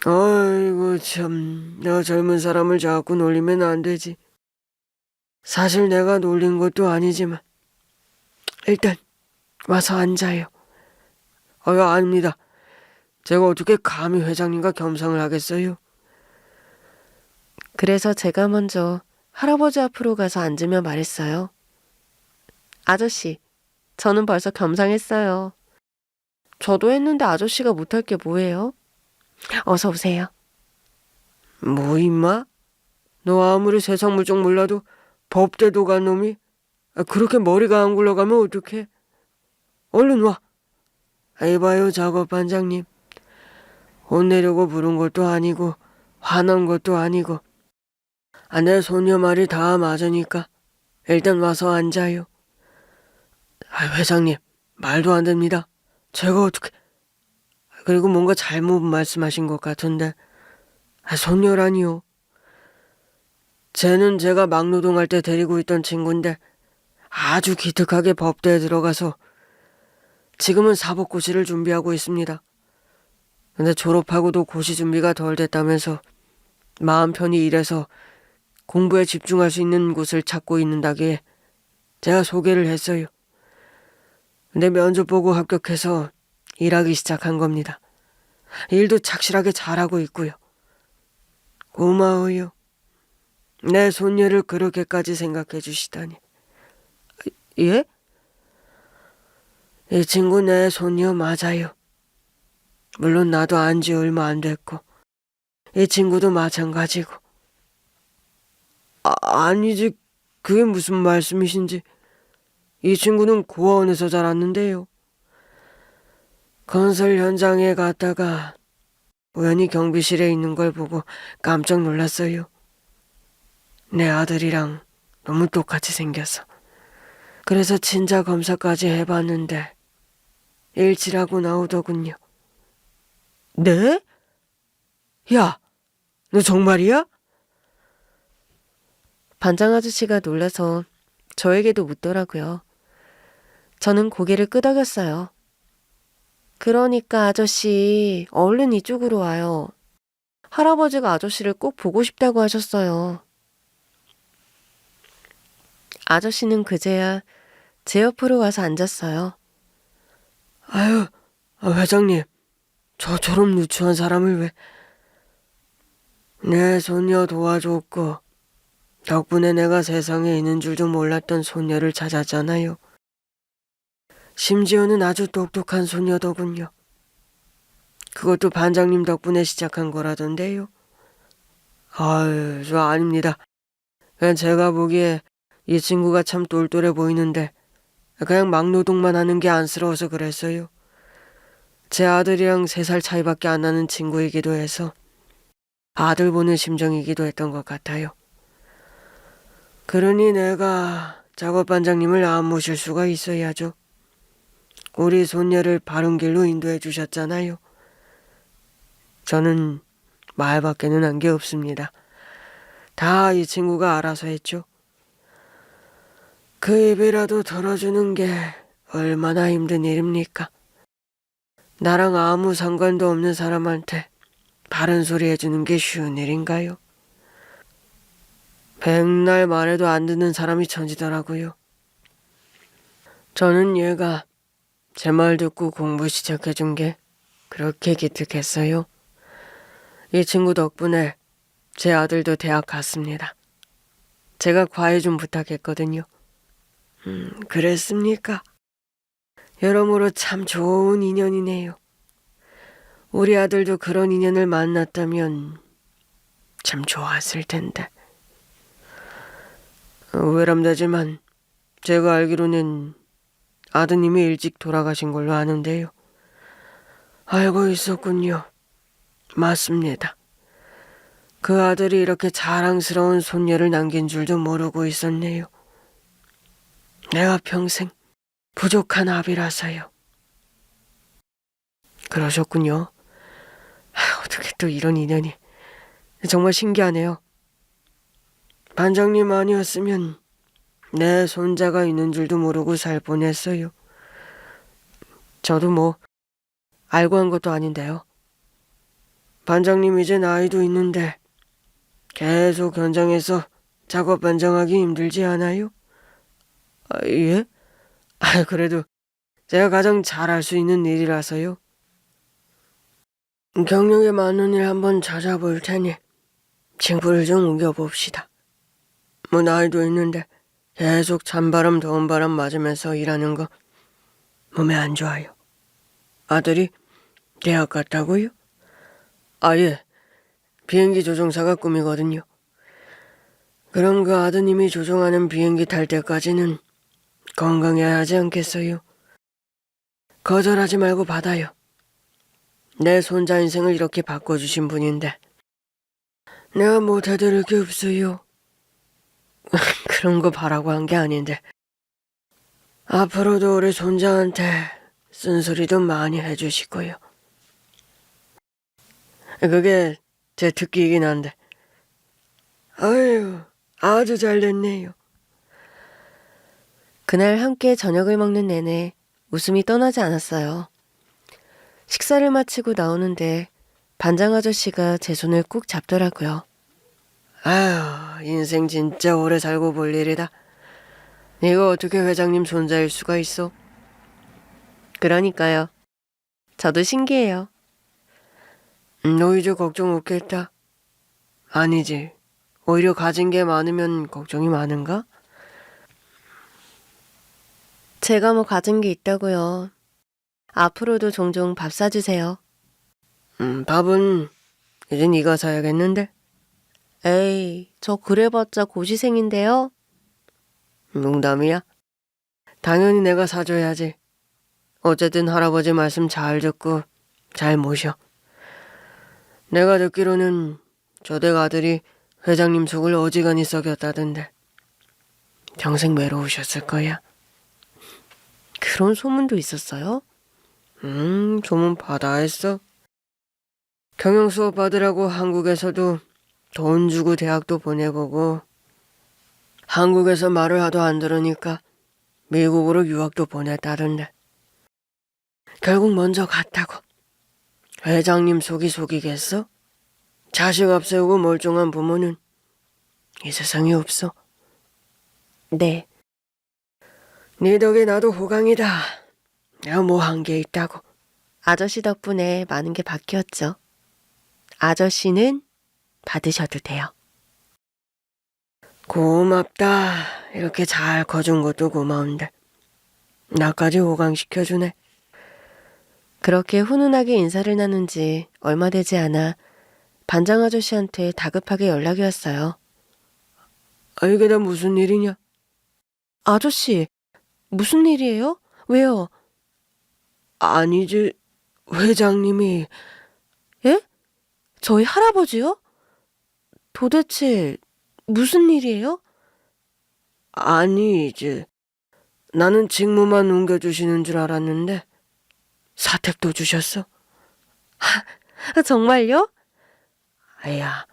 아이고 참, 너 젊은 사람을 자꾸 놀리면 안 되지. 사실 내가 놀린 것도 아니지만 일단 와서 앉아요. 아닙니다. 제가 어떻게 감히 회장님과 겸상을 하겠어요? 그래서 제가 먼저 할아버지 앞으로 가서 앉으며 말했어요. 아저씨, 저는 벌써 겸상했어요. 저도 했는데 아저씨가 못할 게 뭐예요? 어서 오세요. 뭐 임마? 너 아무리 세상 물정 몰라도 법대도 간 놈이 그렇게 머리가 안 굴러가면 어떡해? 얼른 와. 이봐요 작업 반장님. 혼내려고 부른 것도 아니고 화난 것도 아니고 내 소녀 말이 다 맞으니까 일단 와서 앉아요. 회장님, 말도 안 됩니다. 제가 어떻게... 그리고 뭔가 잘못 말씀하신 것 같은데. 소녀라니요. 쟤는 제가 막노동할 때 데리고 있던 친구인데 아주 기특하게 법대에 들어가서 지금은 사법고시를 준비하고 있습니다. 근데 졸업하고도 고시 준비가 덜 됐다면서 마음 편히 일해서 공부에 집중할 수 있는 곳을 찾고 있는다기에 제가 소개를 했어요. 근데 면접 보고 합격해서 일하기 시작한 겁니다. 일도 착실하게 잘하고 있고요. 고마워요. 내 손녀를 그렇게까지 생각해 주시다니. 예? 이 친구 내 손녀 맞아요. 물론 나도 안지 얼마 안 됐고 이 친구도 마찬가지고. 아니지, 그게 무슨 말씀이신지. 이 친구는 고아원에서 자랐는데요. 건설 현장에 갔다가 우연히 경비실에 있는 걸 보고 깜짝 놀랐어요. 내 아들이랑 너무 똑같이 생겨서. 그래서 친자 검사까지 해봤는데 일치라고 나오더군요. 네? 야, 너 정말이야? 반장 아저씨가 놀라서 저에게도 묻더라고요. 저는 고개를 끄덕였어요. 그러니까 아저씨, 얼른 이쪽으로 와요. 할아버지가 아저씨를 꼭 보고 싶다고 하셨어요. 아저씨는 그제야 제 옆으로 와서 앉았어요. 회장님, 저처럼 누추한 사람을 왜... 내 손녀 도와줬고 덕분에 내가 세상에 있는 줄도 몰랐던 손녀를 찾았잖아요. 심지어는 아주 똑똑한 손녀더군요. 그것도 반장님 덕분에 시작한 거라던데요. 저 아닙니다. 그냥 제가 보기에 이 친구가 참 똘똘해 보이는데 그냥 막노동만 하는 게 안쓰러워서 그랬어요. 제 아들이랑 3살 차이밖에 안 나는 친구이기도 해서 아들 보는 심정이기도 했던 것 같아요. 그러니 내가 작업반장님을 안 모실 수가 있어야죠. 우리 손녀를 바른 길로 인도해 주셨잖아요. 저는 말밖에는 한 게 없습니다. 다 이 친구가 알아서 했죠. 그 입이라도 털어주는 게 얼마나 힘든 일입니까? 나랑 아무 상관도 없는 사람한테 바른 소리 해주는 게 쉬운 일인가요? 백날 말해도 안 듣는 사람이 천지더라고요. 저는 얘가 제 말 듣고 공부 시작해준 게 그렇게 기특했어요. 이 친구 덕분에 제 아들도 대학 갔습니다. 제가 과외 좀 부탁했거든요. 그랬습니까? 여러모로 참 좋은 인연이네요. 우리 아들도 그런 인연을 만났다면 참 좋았을 텐데. 외람되지만 제가 알기로는 아드님이 일찍 돌아가신 걸로 아는데요. 알고 있었군요. 맞습니다. 그 아들이 이렇게 자랑스러운 손녀를 남긴 줄도 모르고 있었네요. 내가 평생 부족한 아비라서요. 그러셨군요. 어떻게 또 이런 인연이. 정말 신기하네요. 반장님 아니었으면 내 손자가 있는 줄도 모르고 살 뻔했어요. 저도 뭐 알고 한 것도 아닌데요. 반장님 이제 나이도 있는데 계속 현장에서 작업 반장하기 힘들지 않아요? 예? 그래도 제가 가장 잘할 수 있는 일이라서요. 경력에 맞는 일 한번 찾아볼 테니 친구를 좀 옮겨봅시다. 뭐 나이도 있는데 계속 찬바람 더운 바람 맞으면서 일하는 거 몸에 안 좋아요. 아들이 대학 갔다고요? 예. 비행기 조종사가 꿈이거든요. 그럼 그 아드님이 조종하는 비행기 탈 때까지는 건강해야 하지 않겠어요? 거절하지 말고 받아요. 내 손자 인생을 이렇게 바꿔주신 분인데 내가 못해드릴 게 없어요. 그런 거 바라고 한 게 아닌데 앞으로도 우리 손자한테 쓴소리도 많이 해주시고요. 그게 제 특기이긴 한데 아유 아주 잘 됐네요. 그날 함께 저녁을 먹는 내내 웃음이 떠나지 않았어요. 식사를 마치고 나오는데 반장 아저씨가 제 손을 꾹 잡더라고요. 아유 인생 진짜 오래 살고 볼 일이다. 이거 어떻게 회장님 손자일 수가 있어? 그러니까요. 저도 신기해요. 너 이제 걱정 없겠다. 아니지. 오히려 가진 게 많으면 걱정이 많은가? 제가 뭐 가진 게 있다고요. 앞으로도 종종 밥 사주세요. 밥은 이제 네가 사야겠는데? 에이, 저 그래봤자 고시생인데요. 농담이야? 당연히 내가 사줘야지. 어쨌든 할아버지 말씀 잘 듣고 잘 모셔. 내가 듣기로는 저댁 아들이 회장님 속을 어지간히 썩였다던데. 평생 외로우셨을 거야. 그런 소문도 있었어요? 소문 바다했어. 경영 수업 받으라고 한국에서도 돈 주고 대학도 보내보고 한국에서 말을 하도 안 들으니까 미국으로 유학도 보냈다던데. 결국 먼저 갔다고. 회장님 속이 속이겠어? 자식 앞세우고 멀쩡한 부모는 이 세상에 없어. 네. 네 덕에 나도 호강이다. 내가 뭐 한 게 있다고. 아저씨 덕분에 많은 게 바뀌었죠. 아저씨는 받으셔도 돼요. 고맙다. 이렇게 잘 커준 것도 고마운데 나까지 호강시켜주네. 그렇게 훈훈하게 인사를 나눈 지 얼마 되지 않아 반장 아저씨한테 다급하게 연락이 왔어요. 이게 다 무슨 일이냐? 아저씨, 무슨 일이에요? 왜요? 아니지, 회장님이. 예? 저희 할아버지요? 도대체 무슨 일이에요? 아니, 이제 나는 직무만 옮겨주시는 줄 알았는데 사택도 주셨어. 정말요? 아야,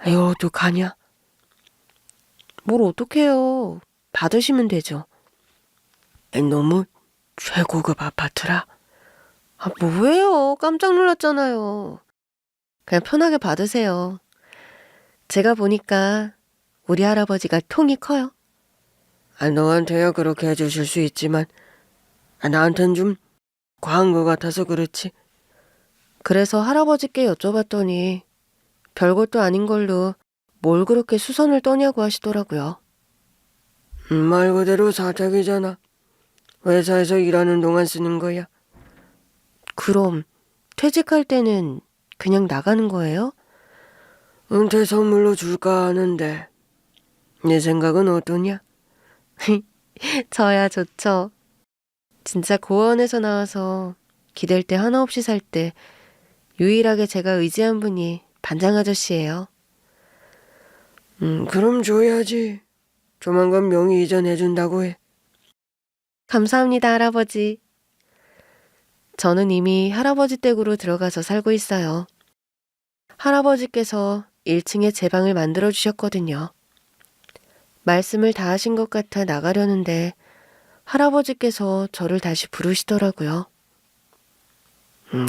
이거 어떡하냐? 뭘 어떡해요. 받으시면 되죠. 너무 최고급 아파트라. 뭐예요? 깜짝 놀랐잖아요. 그냥 편하게 받으세요. 제가 보니까 우리 할아버지가 통이 커요. 너한테야 그렇게 해주실 수 있지만 나한텐 좀 과한 것 같아서 그렇지. 그래서 할아버지께 여쭤봤더니 별것도 아닌 걸로 뭘 그렇게 수선을 떠냐고 하시더라고요. 말 그대로 사택이잖아. 회사에서 일하는 동안 쓰는 거야. 그럼 퇴직할 때는 그냥 나가는 거예요? 은퇴 선물로 줄까 하는데 네 생각은 어떠냐? 저야 좋죠. 진짜 고원에서 나와서 기댈 데 하나 없이 살 때 유일하게 제가 의지한 분이 반장 아저씨예요. 그럼 줘야지. 조만간 명의 이전해준다고 해. 감사합니다, 할아버지. 저는 이미 할아버지 댁으로 들어가서 살고 있어요. 할아버지께서 1층에 제 방을 만들어 주셨거든요. 말씀을 다 하신 것 같아 나가려는데 할아버지께서 저를 다시 부르시더라고요.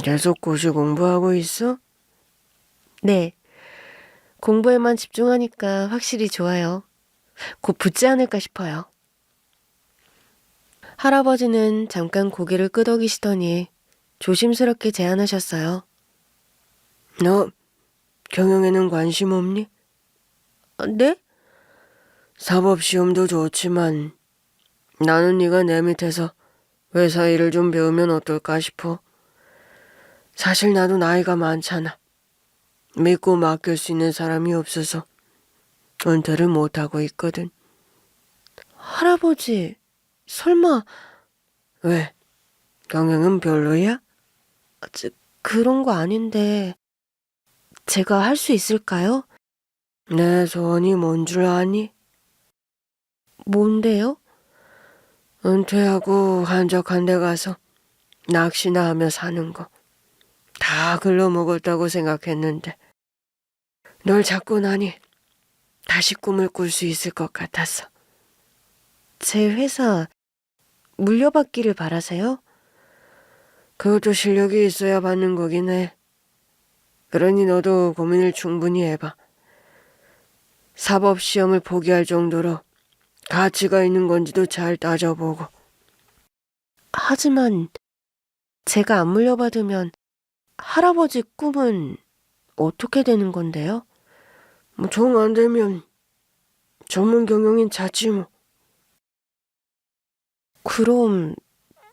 계속 고시 공부하고 있어? 네. 공부에만 집중하니까 확실히 좋아요. 곧 붙지 않을까 싶어요. 할아버지는 잠깐 고개를 끄덕이시더니 조심스럽게 제안하셨어요. 너 경영에는 관심 없니? 네? 사법시험도 좋지만 나는 네가 내 밑에서 회사 일을 좀 배우면 어떨까 싶어. 사실 나도 나이가 많잖아. 믿고 맡길 수 있는 사람이 없어서 은퇴를 못하고 있거든. 할아버지, 설마 왜? 경영은 별로야? 그런 거 아닌데 제가 할 수 있을까요? 내 소원이 뭔 줄 아니? 뭔데요? 은퇴하고 한적한 데 가서 낚시나 하며 사는 거. 다 글러먹었다고 생각했는데 널 잡고 나니 다시 꿈을 꿀 수 있을 것 같았어. 제 회사 물려받기를 바라세요? 그것도 실력이 있어야 받는 거긴 해. 그러니 너도 고민을 충분히 해봐. 사법시험을 포기할 정도로 가치가 있는 건지도 잘 따져보고. 하지만 제가 안 물려받으면 할아버지 꿈은 어떻게 되는 건데요? 정 안 되면 전문 경영인 찾지 뭐. 그럼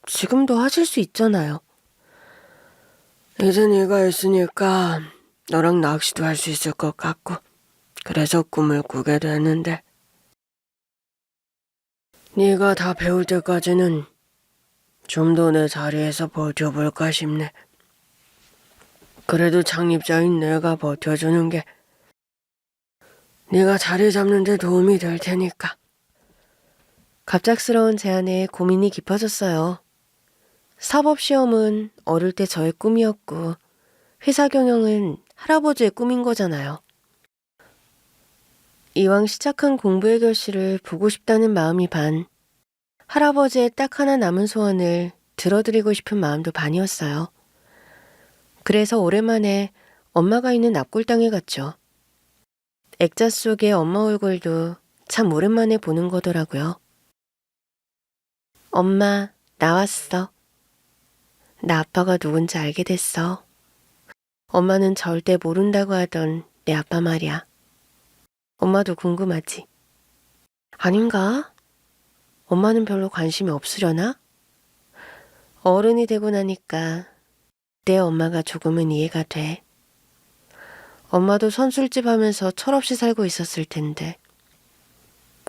지금도 하실 수 있잖아요. 이제 네가 했으니까 너랑 낚시도 할 수 있을 것 같고 그래서 꿈을 꾸게 됐는데 네가 다 배울 때까지는 좀 더 내 자리에서 버텨볼까 싶네. 그래도 창립자인 내가 버텨주는 게 네가 자리 잡는 데 도움이 될 테니까. 갑작스러운 제안에 고민이 깊어졌어요. 사법시험은 어릴 때 저의 꿈이었고 회사 경영은 할아버지의 꿈인 거잖아요. 이왕 시작한 공부의 결실을 보고 싶다는 마음이 반, 할아버지의 딱 하나 남은 소원을 들어드리고 싶은 마음도 반이었어요. 그래서 오랜만에 엄마가 있는 납골당에 갔죠. 액자 속의 엄마 얼굴도 참 오랜만에 보는 거더라고요. 엄마, 나왔어. 나 아빠가 누군지 알게 됐어. 엄마는 절대 모른다고 하던 내 아빠 말이야. 엄마도 궁금하지? 아닌가? 엄마는 별로 관심이 없으려나? 어른이 되고 나니까 내 엄마가 조금은 이해가 돼. 엄마도 선술집 하면서 철없이 살고 있었을 텐데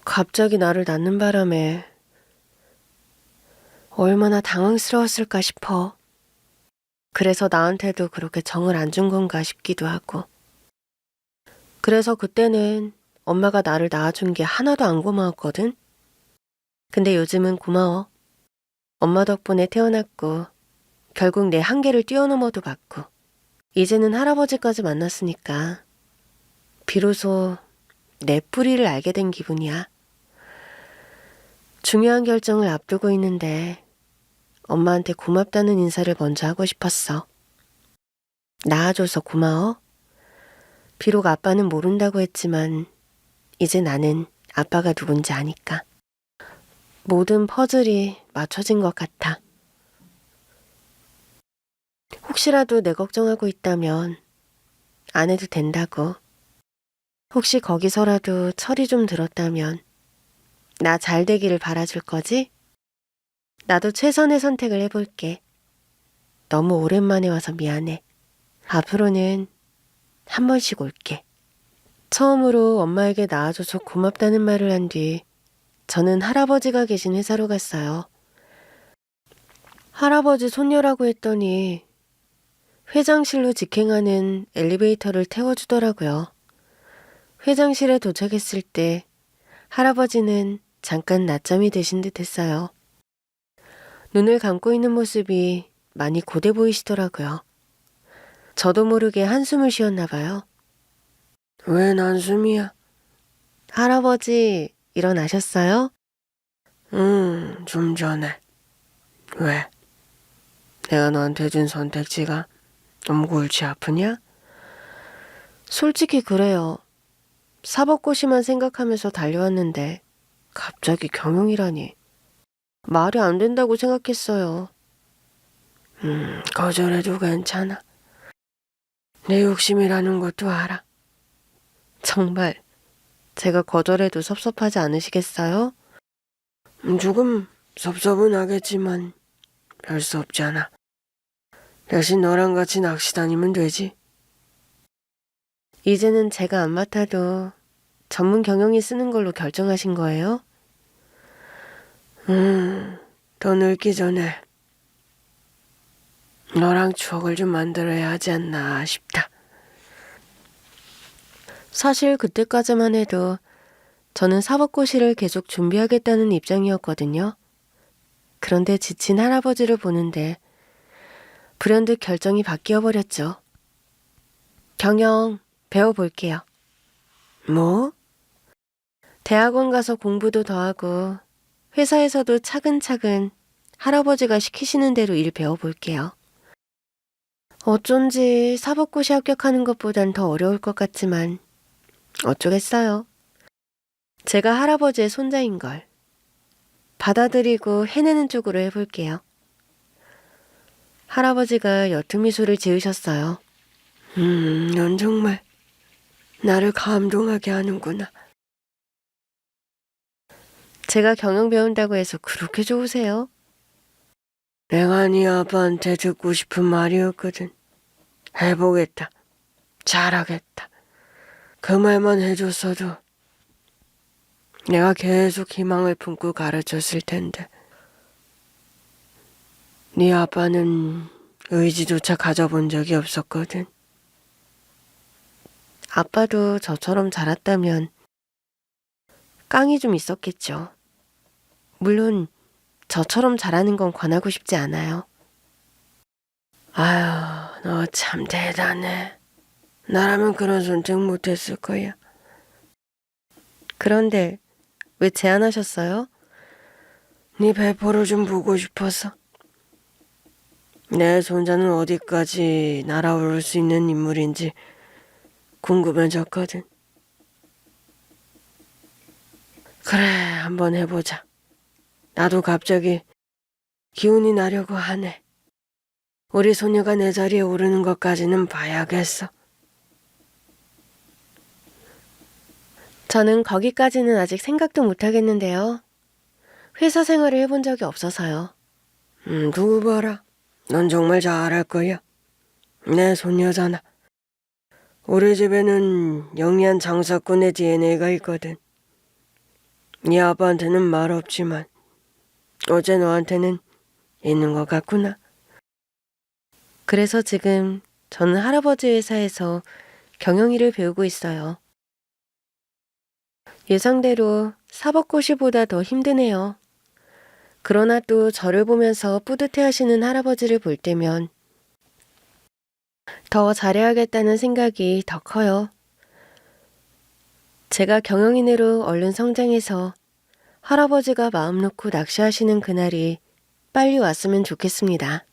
갑자기 나를 낳는 바람에 얼마나 당황스러웠을까 싶어. 그래서 나한테도 그렇게 정을 안 준 건가 싶기도 하고. 그래서 그때는 엄마가 나를 낳아준 게 하나도 안 고마웠거든. 근데 요즘은 고마워. 엄마 덕분에 태어났고 결국 내 한계를 뛰어넘어도 봤고 이제는 할아버지까지 만났으니까 비로소 내 뿌리를 알게 된 기분이야. 중요한 결정을 앞두고 있는데 엄마한테 고맙다는 인사를 먼저 하고 싶었어. 낳아줘서 고마워. 비록 아빠는 모른다고 했지만 이제 나는 아빠가 누군지 아니까. 모든 퍼즐이 맞춰진 것 같아. 혹시라도 내 걱정하고 있다면 안 해도 된다고. 혹시 거기서라도 철이 좀 들었다면 나 잘 되기를 바라줄 거지? 나도 최선의 선택을 해볼게. 너무 오랜만에 와서 미안해. 앞으로는 한 번씩 올게. 처음으로 엄마에게 낳아줘서 고맙다는 말을 한 뒤 저는 할아버지가 계신 회사로 갔어요. 할아버지 손녀라고 했더니 회장실로 직행하는 엘리베이터를 태워주더라고요. 회장실에 도착했을 때 할아버지는 잠깐 낮잠이 드신 듯 했어요. 눈을 감고 있는 모습이 많이 고돼 보이시더라고요. 저도 모르게 한숨을 쉬었나 봐요. 웬 한숨이야? 할아버지, 일어나셨어요? 좀 전에. 왜? 내가 너한테 준 선택지가 너무 골치 아프냐? 솔직히 그래요. 사법고시만 생각하면서 달려왔는데 갑자기 경영이라니. 말이 안 된다고 생각했어요. 거절해도 괜찮아. 내 욕심이라는 것도 알아. 정말 제가 거절해도 섭섭하지 않으시겠어요? 조금 섭섭은 하겠지만 별 수 없잖아. 대신 너랑 같이 낚시 다니면 되지. 이제는 제가 안 맡아도 전문 경영이 쓰는 걸로 결정하신 거예요? 더 늙기 전에 너랑 추억을 좀 만들어야 하지 않나 싶다. 사실 그때까지만 해도 저는 사법고시를 계속 준비하겠다는 입장이었거든요. 그런데 지친 할아버지를 보는데 불현듯 결정이 바뀌어 버렸죠. 경영 배워볼게요. 뭐? 대학원 가서 공부도 더 하고 회사에서도 차근차근 할아버지가 시키시는 대로 일 배워볼게요. 어쩐지 사법고시 합격하는 것보단 더 어려울 것 같지만 어쩌겠어요. 제가 할아버지의 손자인걸. 받아들이고 해내는 쪽으로 해볼게요. 할아버지가 옅은 미소를 지으셨어요. 넌 정말 나를 감동하게 하는구나. 제가 경영 배운다고 해서 그렇게 좋으세요? 내가 네 아빠한테 듣고 싶은 말이었거든. 해보겠다. 잘하겠다. 그 말만 해줬어도 내가 계속 희망을 품고 가르쳤을 텐데. 네 아빠는 의지조차 가져본 적이 없었거든. 아빠도 저처럼 자랐다면 깡이 좀 있었겠죠. 물론 저처럼 자라는 건 권하고 싶지 않아요. 아유, 너 참 대단해. 나라면 그런 선택 못했을 거야. 그런데 왜 제안하셨어요? 네 배포를 좀 보고 싶어서. 내 손자는 어디까지 날아오를 수 있는 인물인지 궁금해졌거든. 그래, 한번 해보자. 나도 갑자기 기운이 나려고 하네. 우리 소녀가 내 자리에 오르는 것까지는 봐야겠어. 저는 거기까지는 아직 생각도 못 하겠는데요. 회사 생활을 해본 적이 없어서요. 두고 봐라. 넌 정말 잘할 거야. 내 손녀잖아. 우리 집에는 영리한 장사꾼의 DNA가 있거든. 네 아빠한테는 말 없지만 어제 너한테는 있는 것 같구나. 그래서 지금 저는 할아버지 회사에서 경영일을 배우고 있어요. 예상대로 사법고시보다 더 힘드네요. 그러나 또 저를 보면서 뿌듯해하시는 할아버지를 볼 때면 더 잘해야겠다는 생각이 더 커요. 제가 경영인으로 얼른 성장해서 할아버지가 마음 놓고 낚시하시는 그날이 빨리 왔으면 좋겠습니다.